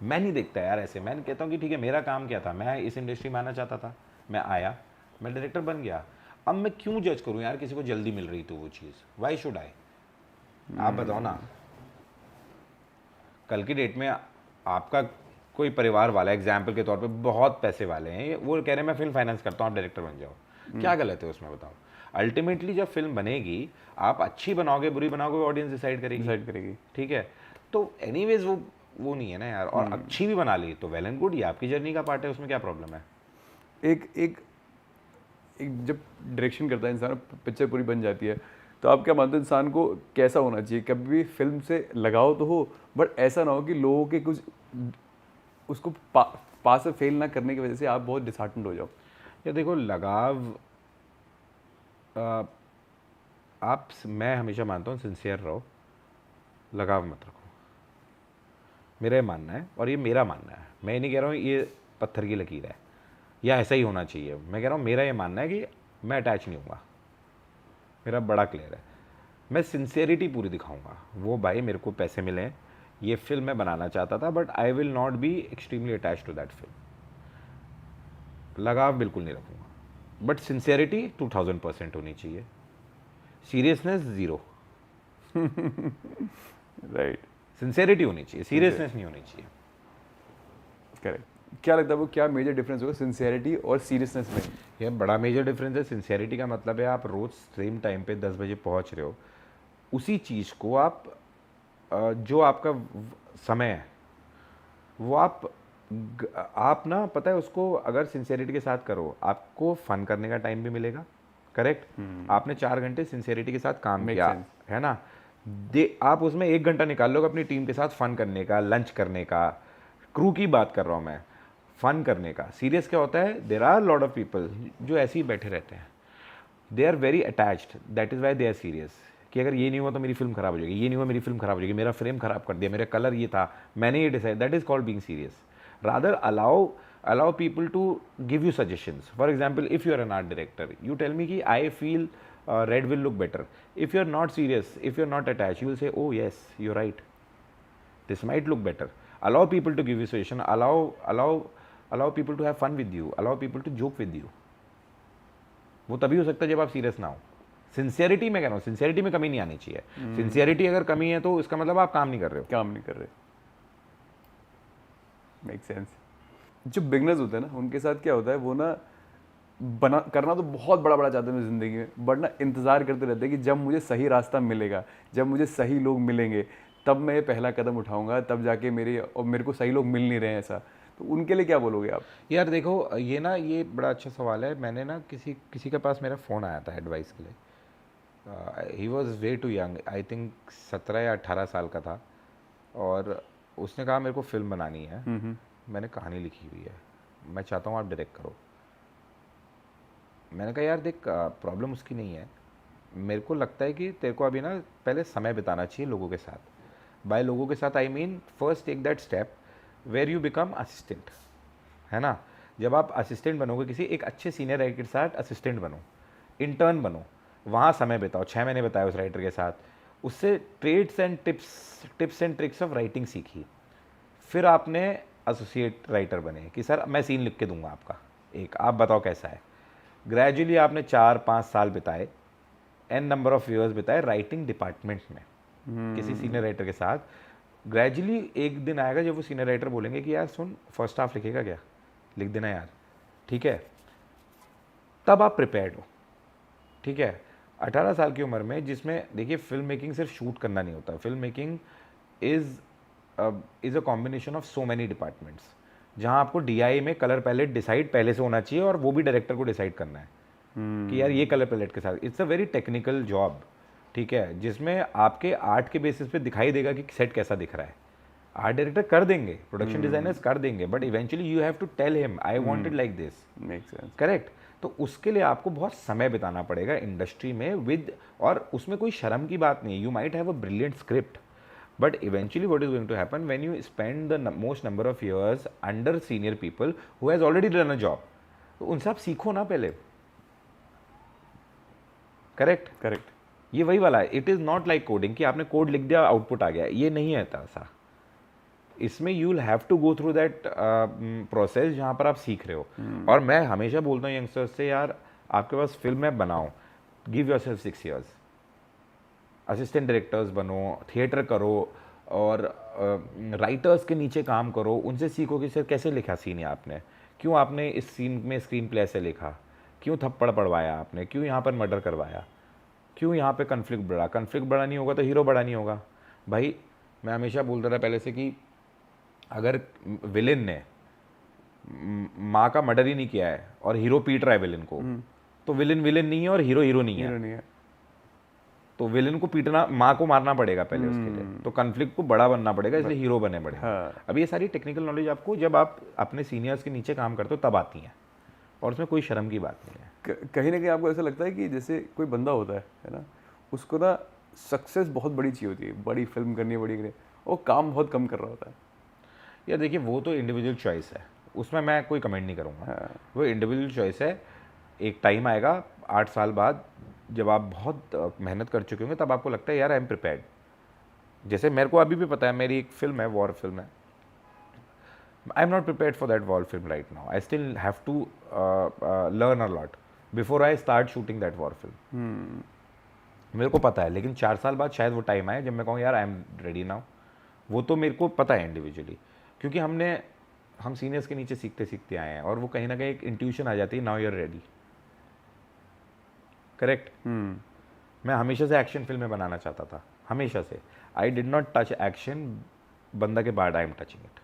मैं नहीं देखता यार ऐसे. मैं कहता हूँ कि ठीक है, मेरा काम क्या था, मैं इस इंडस्ट्री में आना चाहता था, मैं आया, मैं डायरेक्टर बन गया. अब मैं क्यों जज करूँ यार किसी को जल्दी मिल रही तो वो चीज़. Why should I? आप बताओ ना. कल की डेट में आपका कोई परिवार वाला, एग्जाम्पल के तौर पे बहुत पैसे वाले हैं, वो कह रहे हैं मैं फिल्म फाइनेंस करता हूँ, आप डायरेक्टर बन जाओ. क्या गलत है उसमें बताओ. अल्टीमेटली जब फिल्म बनेगी, आप अच्छी बनाओगे बुरी बनाओगे, ऑडियंस डिसाइड करेगी. ठीक है. तो एनीवेज वो नहीं है ना यार. और अच्छी भी बना ली तो वेल एंड गुड, ये आपकी जर्नी का पार्ट है. उसमें क्या प्रॉब्लम है? एक जब डायरेक्शन करता है इंसान, पिक्चर पूरी बन जाती है, तो आप क्या मानते हो इंसान को कैसा होना चाहिए? कभी भी फिल्म से लगाव तो हो, बट ऐसा ना हो कि लोगों के कुछ उसको पास से फेल ना करने की वजह से आप बहुत डिसहार्टेंड हो जाओ। या देखो लगाव, अ, मैं हमेशा मानता हूँ सिंसियर रहो, लगाव मत रखो। मेरा ये मानना है, और ये मेरा मानना है। मैं ये नहीं कह रहा हूँ ये पत्थर की लकीर है या ऐसा ही होना चाहिए। मैं कह रहा हूँ मेरा ये मानना है कि मैं अटैच नहीं होऊंगा। मेरा बड़ा क्लियर है, मैं सिंसियरिटी पूरी दिखाऊंगा। वो भाई मेरे को पैसे मिले, ये फिल्म मैं बनाना चाहता था, but I will not be extremely attach to that film. लगाव बिल्कुल नहीं रखूंगा, बट सिंसियरिटी 2000% होनी चाहिए, सीरियसनेस ज़ीरो। राइट, सिंसियरिटी होनी चाहिए, सीरियसनेस नहीं होनी चाहिए। करेक्ट। क्या लगता है वो क्या मेजर डिफरेंस होगा सिंसियरिटी और सीरियसनेस में? ये बड़ा मेजर डिफरेंस है। सिंसियरिटी का मतलब है आप रोज़ सेम टाइम पे 10 बजे पहुंच रहे हो, उसी चीज़ को आप जो आपका समय है वो आप ना, पता है उसको अगर सिंसियरिटी के साथ करो, आपको फन करने का टाइम भी मिलेगा। करेक्ट। आपने 4 घंटे सिंसियरिटी के साथ काम Makes किया, sense. है ना। आप उसमें 1 घंटा निकाल लोगे अपनी टीम के साथ फन करने का, लंच करने का। क्रू की बात कर रहा हूँ मैं, फन करने का। सीरियस क्या होता है, there are lot of people जो ऐसे ही बैठे रहते हैं, they are very attached, that is why they are serious. कि अगर ये नहीं हुआ तो मेरी फिल्म खराब हो जाएगी, ये नहीं हुआ मेरी फिल्म खराब हो जाएगी, मेरा फ्रेम खराब कर दिया, मेरा कलर ये था, मैंने ये decide. That is called being serious. Rather allow people to give you suggestions. For example, if you are an art director, you tell me कि I feel red will look better. If you are not serious, if you are not attached, you will say, oh yes, you're right, this might look better. Allow people to give you suggestion. Allow people to have fun with you. Allow people to joke with you. वो तभी हो सकता है जब आप सीरियस ना हो। सिंसियरिटी में कह रहा हूँ, सिंसियरिटी में कमी नहीं आनी चाहिए। सिंसियरिटी अगर कमी है तो इसका मतलब आप काम नहीं कर रहे हो। काम नहीं कर रहे। Make sense. जो बिगनर्स होते हैं ना, उनके साथ क्या होता है, वो ना बना करना तो बहुत बड़ा बड़ा चाहते हैं ज़िंदगी में, बट ना इंतज़ार करते रहते हैं कि जब मुझे सही रास्ता मिलेगा, जब मुझे सही लोग मिलेंगे, तब मैं ये पहला कदम उठाऊंगा, तब जाके मेरे को सही लोग मिल नहीं रहे हैं ऐसा। तो उनके लिए क्या बोलोगे आप? यार देखो, ये ना ये बड़ा अच्छा सवाल है। मैंने ना किसी के पास मेरा फ़ोन आया था एडवाइस के लिए। He was way too young, I think 17 या 18 साल का था, और उसने कहा मेरे को फिल्म बनानी है, मैंने कहानी लिखी हुई है, मैं चाहता हूँ आप डायरेक्ट करो। मैंने कहा यार देख, प्रॉब्लम उसकी नहीं है, मेरे को लगता है कि तेरे को अभी ना पहले समय बिताना चाहिए लोगों के साथ। बाय लोगों के साथ I mean first take that step where you become assistant, है ना। जब आप असिस्टेंट बनोगे किसी एक अच्छे सीनियर राइटर के साथ, असिस्टेंट बनो, इंटर्न बनो, वहाँ समय बिताओ। 6 महीने बताए उस राइटर के साथ, उससे tips and tricks of writing सीखी। फिर आपने एसोसिएट राइटर बने कि सर मैं सीन लिख के दूंगा आपका, एक आप बताओ कैसा है। ग्रेजुअली आपने 4-5 साल बिताए, एन नंबर ऑफ ईयर्स बिताए राइटिंग डिपार्टमेंट में किसी सीनियर राइटर के साथ। ग्रेजुअली एक दिन आएगा जब वो सीनियर राइटर बोलेंगे कि यार सुन, फर्स्ट हाफ लिखेगा क्या, लिख देना यार, ठीक है। तब आप प्रिपेयर्ड हो, ठीक है। 18 साल की उम्र में, जिसमें देखिए फिल्म मेकिंग सिर्फ शूट करना नहीं होता, film making is a combination of so many departments, जहाँ आपको डीआई में कलर पैलेट डिसाइड पहले से होना चाहिए, और वो भी डायरेक्टर को डिसाइड करना है कि यार ये कलर पैलेट के साथ। It's a very technical job, ठीक है, जिसमें आपके आर्ट के बेसिस पे दिखाई देगा कि सेट कैसा दिख रहा है। आर्ट डायरेक्टर कर देंगे, प्रोडक्शन डिजाइनर्स कर देंगे, but eventually you have to tell him I want it like this. Make sense. Correct. तो उसके लिए आपको बहुत समय बिताना पड़ेगा इंडस्ट्री में विद, और उसमें कोई शर्म की बात नहीं है। You might have a brilliant script, but eventually what is going to happen when you spend the most number of years under senior people who has already done a job, तो उनसे आप सीखो ना पहले। करेक्ट। करेक्ट। ये वही वाला है, it is not like coding कि आपने कोड लिख दिया आउटपुट आ गया, ये नहीं है ऐसा। इसमें you will have to go through that process जहाँ पर आप सीख रहे हो। और मैं हमेशा बोलता हूँ यंगस्टर्स से, यार आपके पास फिल्म है, बनाओ, give yourself 6 years, assistant directors बनो, थिएटर करो, और राइटर्स के नीचे काम करो, उनसे सीखो कि सर कैसे लिखा सीन है आपने, क्यों आपने इस सीन में स्क्रीन प्ले ऐसे लिखा, क्यों थप्पड़ पड़वाया आपने, क्यों यहाँ पर मर्डर करवाया, क्यों यहाँ पे कन्फ्लिक्ट बढ़ा। कन्फ्लिक्ट बड़ा नहीं होगा तो हीरो बड़ा नहीं होगा। भाई मैं हमेशा बोलता था पहले से कि अगर विलेन ने माँ का मर्डर ही नहीं किया है और हीरो पीट रहा है विलेन को, तो विलेन नहीं है और हीरो नहीं है। हीरो नहीं है। तो विलेन को पीटना, माँ को मारना पड़ेगा पहले उसके लिए, तो कॉन्फ्लिक्ट को बड़ा बनना पड़ेगा, इसलिए हीरो बनने पड़ेगा। अब ये सारी टेक्निकल नॉलेज आपको जब आप अपने सीनियर्स के नीचे काम करते हो तब आती हैं, और उसमें कोई शर्म की बात नहीं है। कहीं ना कहीं आपको ऐसा लगता है कि जैसे कोई बंदा होता है ना, उसको ना सक्सेस बहुत बड़ी चाहिए होती है, बड़ी फिल्म करनी है, बड़ी करनी है, और काम बहुत कम कर रहा होता है। या देखिए, वो तो इंडिविजुअल चॉइस है, उसमें मैं कोई कमेंट नहीं करूँगा। वो इंडिविजुअल चॉइस है। एक टाइम आएगा 8 साल बाद, जब आप बहुत मेहनत कर चुके होंगे, तब आपको लगता है यार आई एम प्रिपेयर्ड। जैसे मेरे को अभी भी पता है, मेरी एक फिल्म है, वॉर फिल्म है, I am not prepared for that war film right now. I still have to learn a lot before I start shooting that war film. मेरे को पता है, लेकिन 4 साल बाद शायद वो टाइम आए जब मैं कहूँ यार आई एम रेडी नाउ। वो तो मेरे को पता है इंडिविजुअली, क्योंकि हम सीनियर्स के नीचे सीखते सीखते आए हैं, और वो कहीं ना कहीं एक इंट्यूशन आ जाती है, now you are ready. Correct. मैं हमेशा से एक्शन फिल्में बनाना चाहता था, हमेशा से। I did not touch action, बंदा के बाद I am touching it,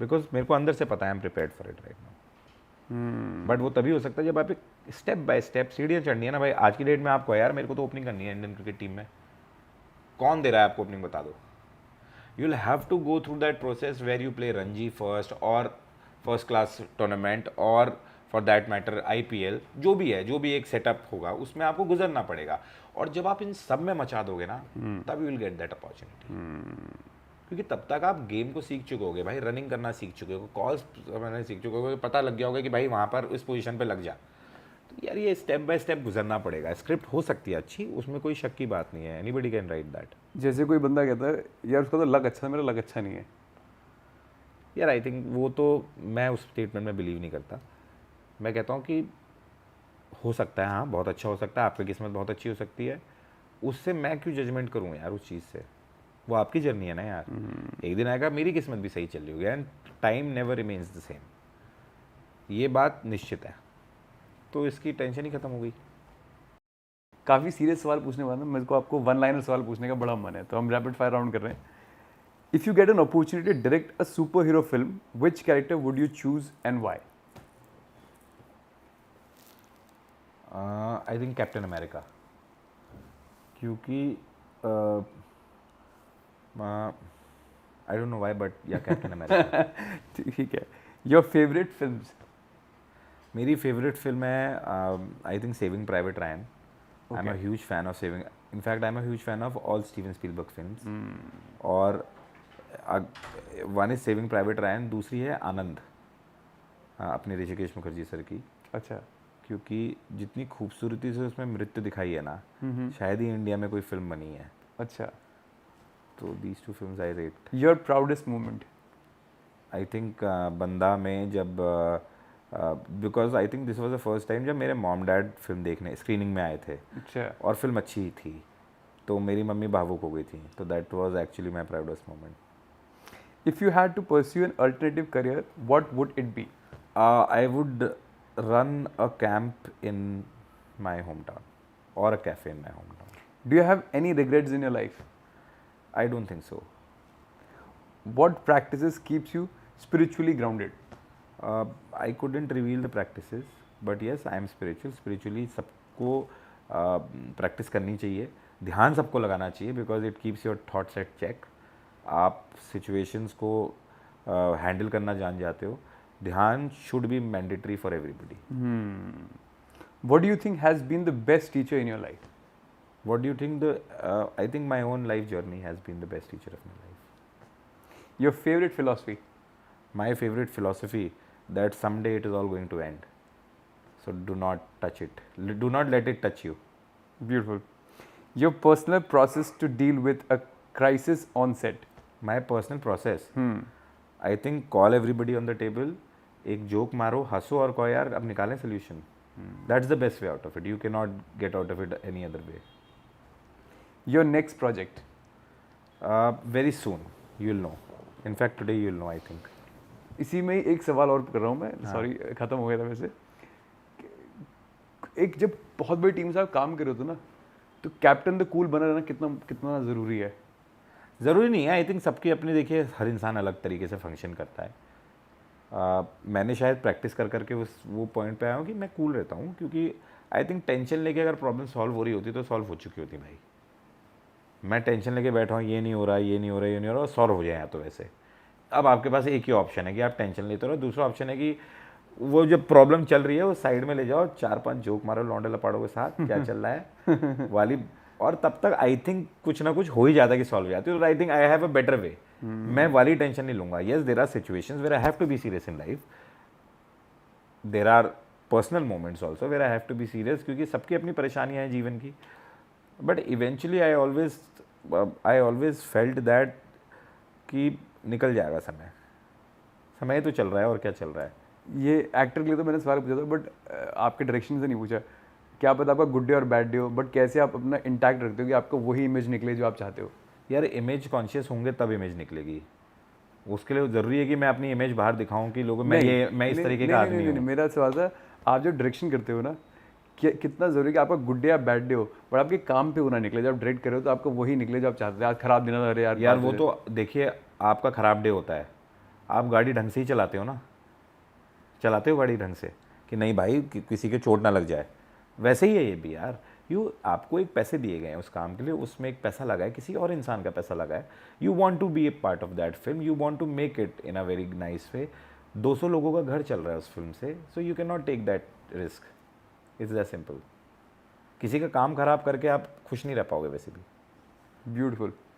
because मेरे को अंदर से पता है I M prepared for it right now. But वो तभी हो सकता है जब आप एक स्टेप बाय स्टेप सीढ़ियाँ चढ़नी है ना भाई। आज की डेट में आपको यार मेरे को तो ओपनिंग करनी है इंडियन क्रिकेट टीम में, कौन दे रहा है आपको ओपनिंग, बता दो। You will have to go through that process where you play Ranji first, और फर्स्ट क्लास टूर्नामेंट, और फॉर दैट मैटर IPL, जो भी है, जो भी एक सेटअप होगा, उसमें आपको गुजरना पड़ेगा। और जब आप इन सब में मचा दोगे ना, तब you will get that opportunity. क्योंकि तब तक आप गेम को सीख चुके होगे भाई, रनिंग करना सीख चुके हो, कॉल्स मैंने सीख चुके हो, पता लग गया होगा कि भाई वहाँ पर इस पोजीशन पे लग जा। तो यार ये स्टेप बाय स्टेप गुजरना पड़ेगा। स्क्रिप्ट हो सकती है अच्छी, उसमें कोई शक की बात नहीं है, एनीबडी कैन राइट दैट। जैसे कोई बंदा कहता है यार उसका तो लक अच्छा है, मेरा लक अच्छा नहीं है। यार आई थिंक वो तो, मैं उस स्टेटमेंट में बिलीव नहीं करता। मैं कहता हूँ कि हो सकता है, हाँ बहुत अच्छा हो सकता है, आपकी किस्मत बहुत अच्छी हो सकती है, उससे मैं क्यों जजमेंट करूँ यार उस चीज़ से। वो आपकी जर्नी है ना यार। एक दिन आएगा मेरी किस्मत भी सही चल रही होगी, and time never remains the same, ये बात निश्चित है। तो इसकी टेंशन ही खत्म हो गई। काफ़ी सीरियस सवाल पूछने वाला ना, मेरे को आपको वन लाइनर सवाल पूछने का बड़ा मन है, तो हम रैपिड फायर राउंड कर रहे हैं। If you get an opportunity to direct a super hero film, which character would you choose and why? I think Captain America, क्योंकि I don't know why, but yeah Captain America. ठीक है। Your favourite films? मेरी फेवरेट फिल्म है I think Saving Private Ryan. I am a huge fan of Saving, in fact I am a huge fan of all Steven Spielberg films. और one is saving Private Ryan, दूसरी है आनंद, अपने ऋषिकेश मुखर्जी सर की। अच्छा। क्योंकि जितनी खूबसूरती से उसमें नृत्य दिखाई है ना, शायद ही इंडिया में कोई फिल्म बनी है। अच्छा। तो these two films I rate. Your proudest moment? I think बंदा में, जब because I think this was the first time जब मेरे मॉम डैड फिल्म देखने स्क्रीनिंग में आए थे। अच्छा। और फिल्म अच्छी ही थी, तो मेरी मम्मी भावुक हो गई थी, तो that was actually my proudest moment. If you had to pursue an alternative career, what would it be? I would run a camp in my hometown or a cafe in my hometown. Do you have any regrets in your life? I don't think so. What practices keeps you spiritually grounded? I couldn't reveal the practices, but yes, I am spiritual. Spiritually सबको practice करनी चाहिए, ध्यान सबको लगाना चाहिए, because it keeps your thoughts at check. आप situations को handle करना जान जाते हो। ध्यान should be mandatory for everybody. What do you think has been the best teacher in your life? What do you think I think my own life journey has been the best teacher of my life. Your favorite philosophy? My favorite philosophy, that someday it is all going to end. So do not touch it. Do not let it touch you. Beautiful. Your personal process to deal with a crisis on set? My personal process? I think call everybody on the table, एक जोक मारो, हंसो और कहो यार अब निकालें solution. That's the best way out of it. You can not get out of it any other way. Your next project? Very soon you will know, in fact today you will know I think. इसी में एक सवाल और कर रहा हूँ मैं, सॉरी ख़त्म हो गया था वैसे। एक जब बहुत बड़ी टीम से आप काम कर रहे हो तो ना, तो कैप्टन द कूल बना रहना कितना कितना ज़रूरी है? ज़रूरी नहीं है, आई थिंक सबकी अपनी, देखिए हर इंसान अलग तरीके से फंक्शन करता है। मैंने शायद प्रैक्टिस कर करके वो पॉइंट पे आया हूँ कि मैं कूल रहता हूँ, क्योंकि आई थिंक टेंशन लेके अगर प्रॉब्लम सॉल्व हो रही होती तो सॉल्व हो चुकी होती भाई। मैं टेंशन लेके बैठा हूँ, ये नहीं हो रहा, ये नहीं हो रहा, ये नहीं हो रहा, सॉल्व हो जाए तो वैसे। अब आपके पास एक ही ऑप्शन है कि आप टेंशन लेते रहो, दूसरा ऑप्शन है कि वो जब प्रॉब्लम चल रही है वो साइड में ले जाओ, 4-5 जोक मारो लौंडे लपाड़ों के साथ, क्या चल रहा है वाली, और तब तक आई थिंक कुछ ना कुछ हो ही जाता है कि सॉल्व हो जाती है। और I think I have a better way, मैं वाली टेंशन नहीं लूंगा। Yes, there are situations where I have to be serious in life, there are personal moments also where I have to be serious, क्योंकि सबकी अपनी परेशानियां हैं जीवन की। But eventually I always felt that कि निकल जाएगा समय, समय तो चल रहा है और क्या चल रहा है। ये एक्टर के लिए तो मैंने सवाल पूछा था, बट आपके डायरेक्शन से नहीं पूछा। क्या पता आपका गुड डे और बैड डे हो, बट कैसे आप अपना इंटैक्ट रखते हो कि आपको वही इमेज निकले जो आप चाहते हो? यार इमेज कॉन्शियस होंगे तब इमेज निकलेगी। उसके लिए ज़रूरी है कि मैं अपनी इमेज बाहर दिखाऊं कि लोगों मैं इस तरीके का आदमी हूँ। मेरा सवाल था, आप जो डायरेक्शन करते हो ना, कितना ज़रूरी है कि आपका गुड डे या बैड डे हो, पर आपके काम पे वो ना निकले। जब आप डायरेक्ट कर रहे हो तो आपको वही निकले जो आप चाहते हो। आज खराब दिन था, अरे यार वो तो देखिए, आपका ख़राब डे होता है, आप गाड़ी ढंग से ही चलाते हो ना, चलाते हो गाड़ी ढंग से कि नहीं भाई किसी के चोट ना लग जाए, वैसे ही है ये भी यार। आपको एक पैसे दिए गए हैं उस काम के लिए, उसमें एक पैसा लगा है, किसी और इंसान का पैसा लगा है, you want to be a part of that film, you want to make it in a very nice way. 200 लोगों का घर चल रहा है उस फिल्म से, so you can not take that risk, it's that simple. किसी का काम खराब करके आप खुश नहीं रह पाओगे वैसे भी। ब्यूटीफुल।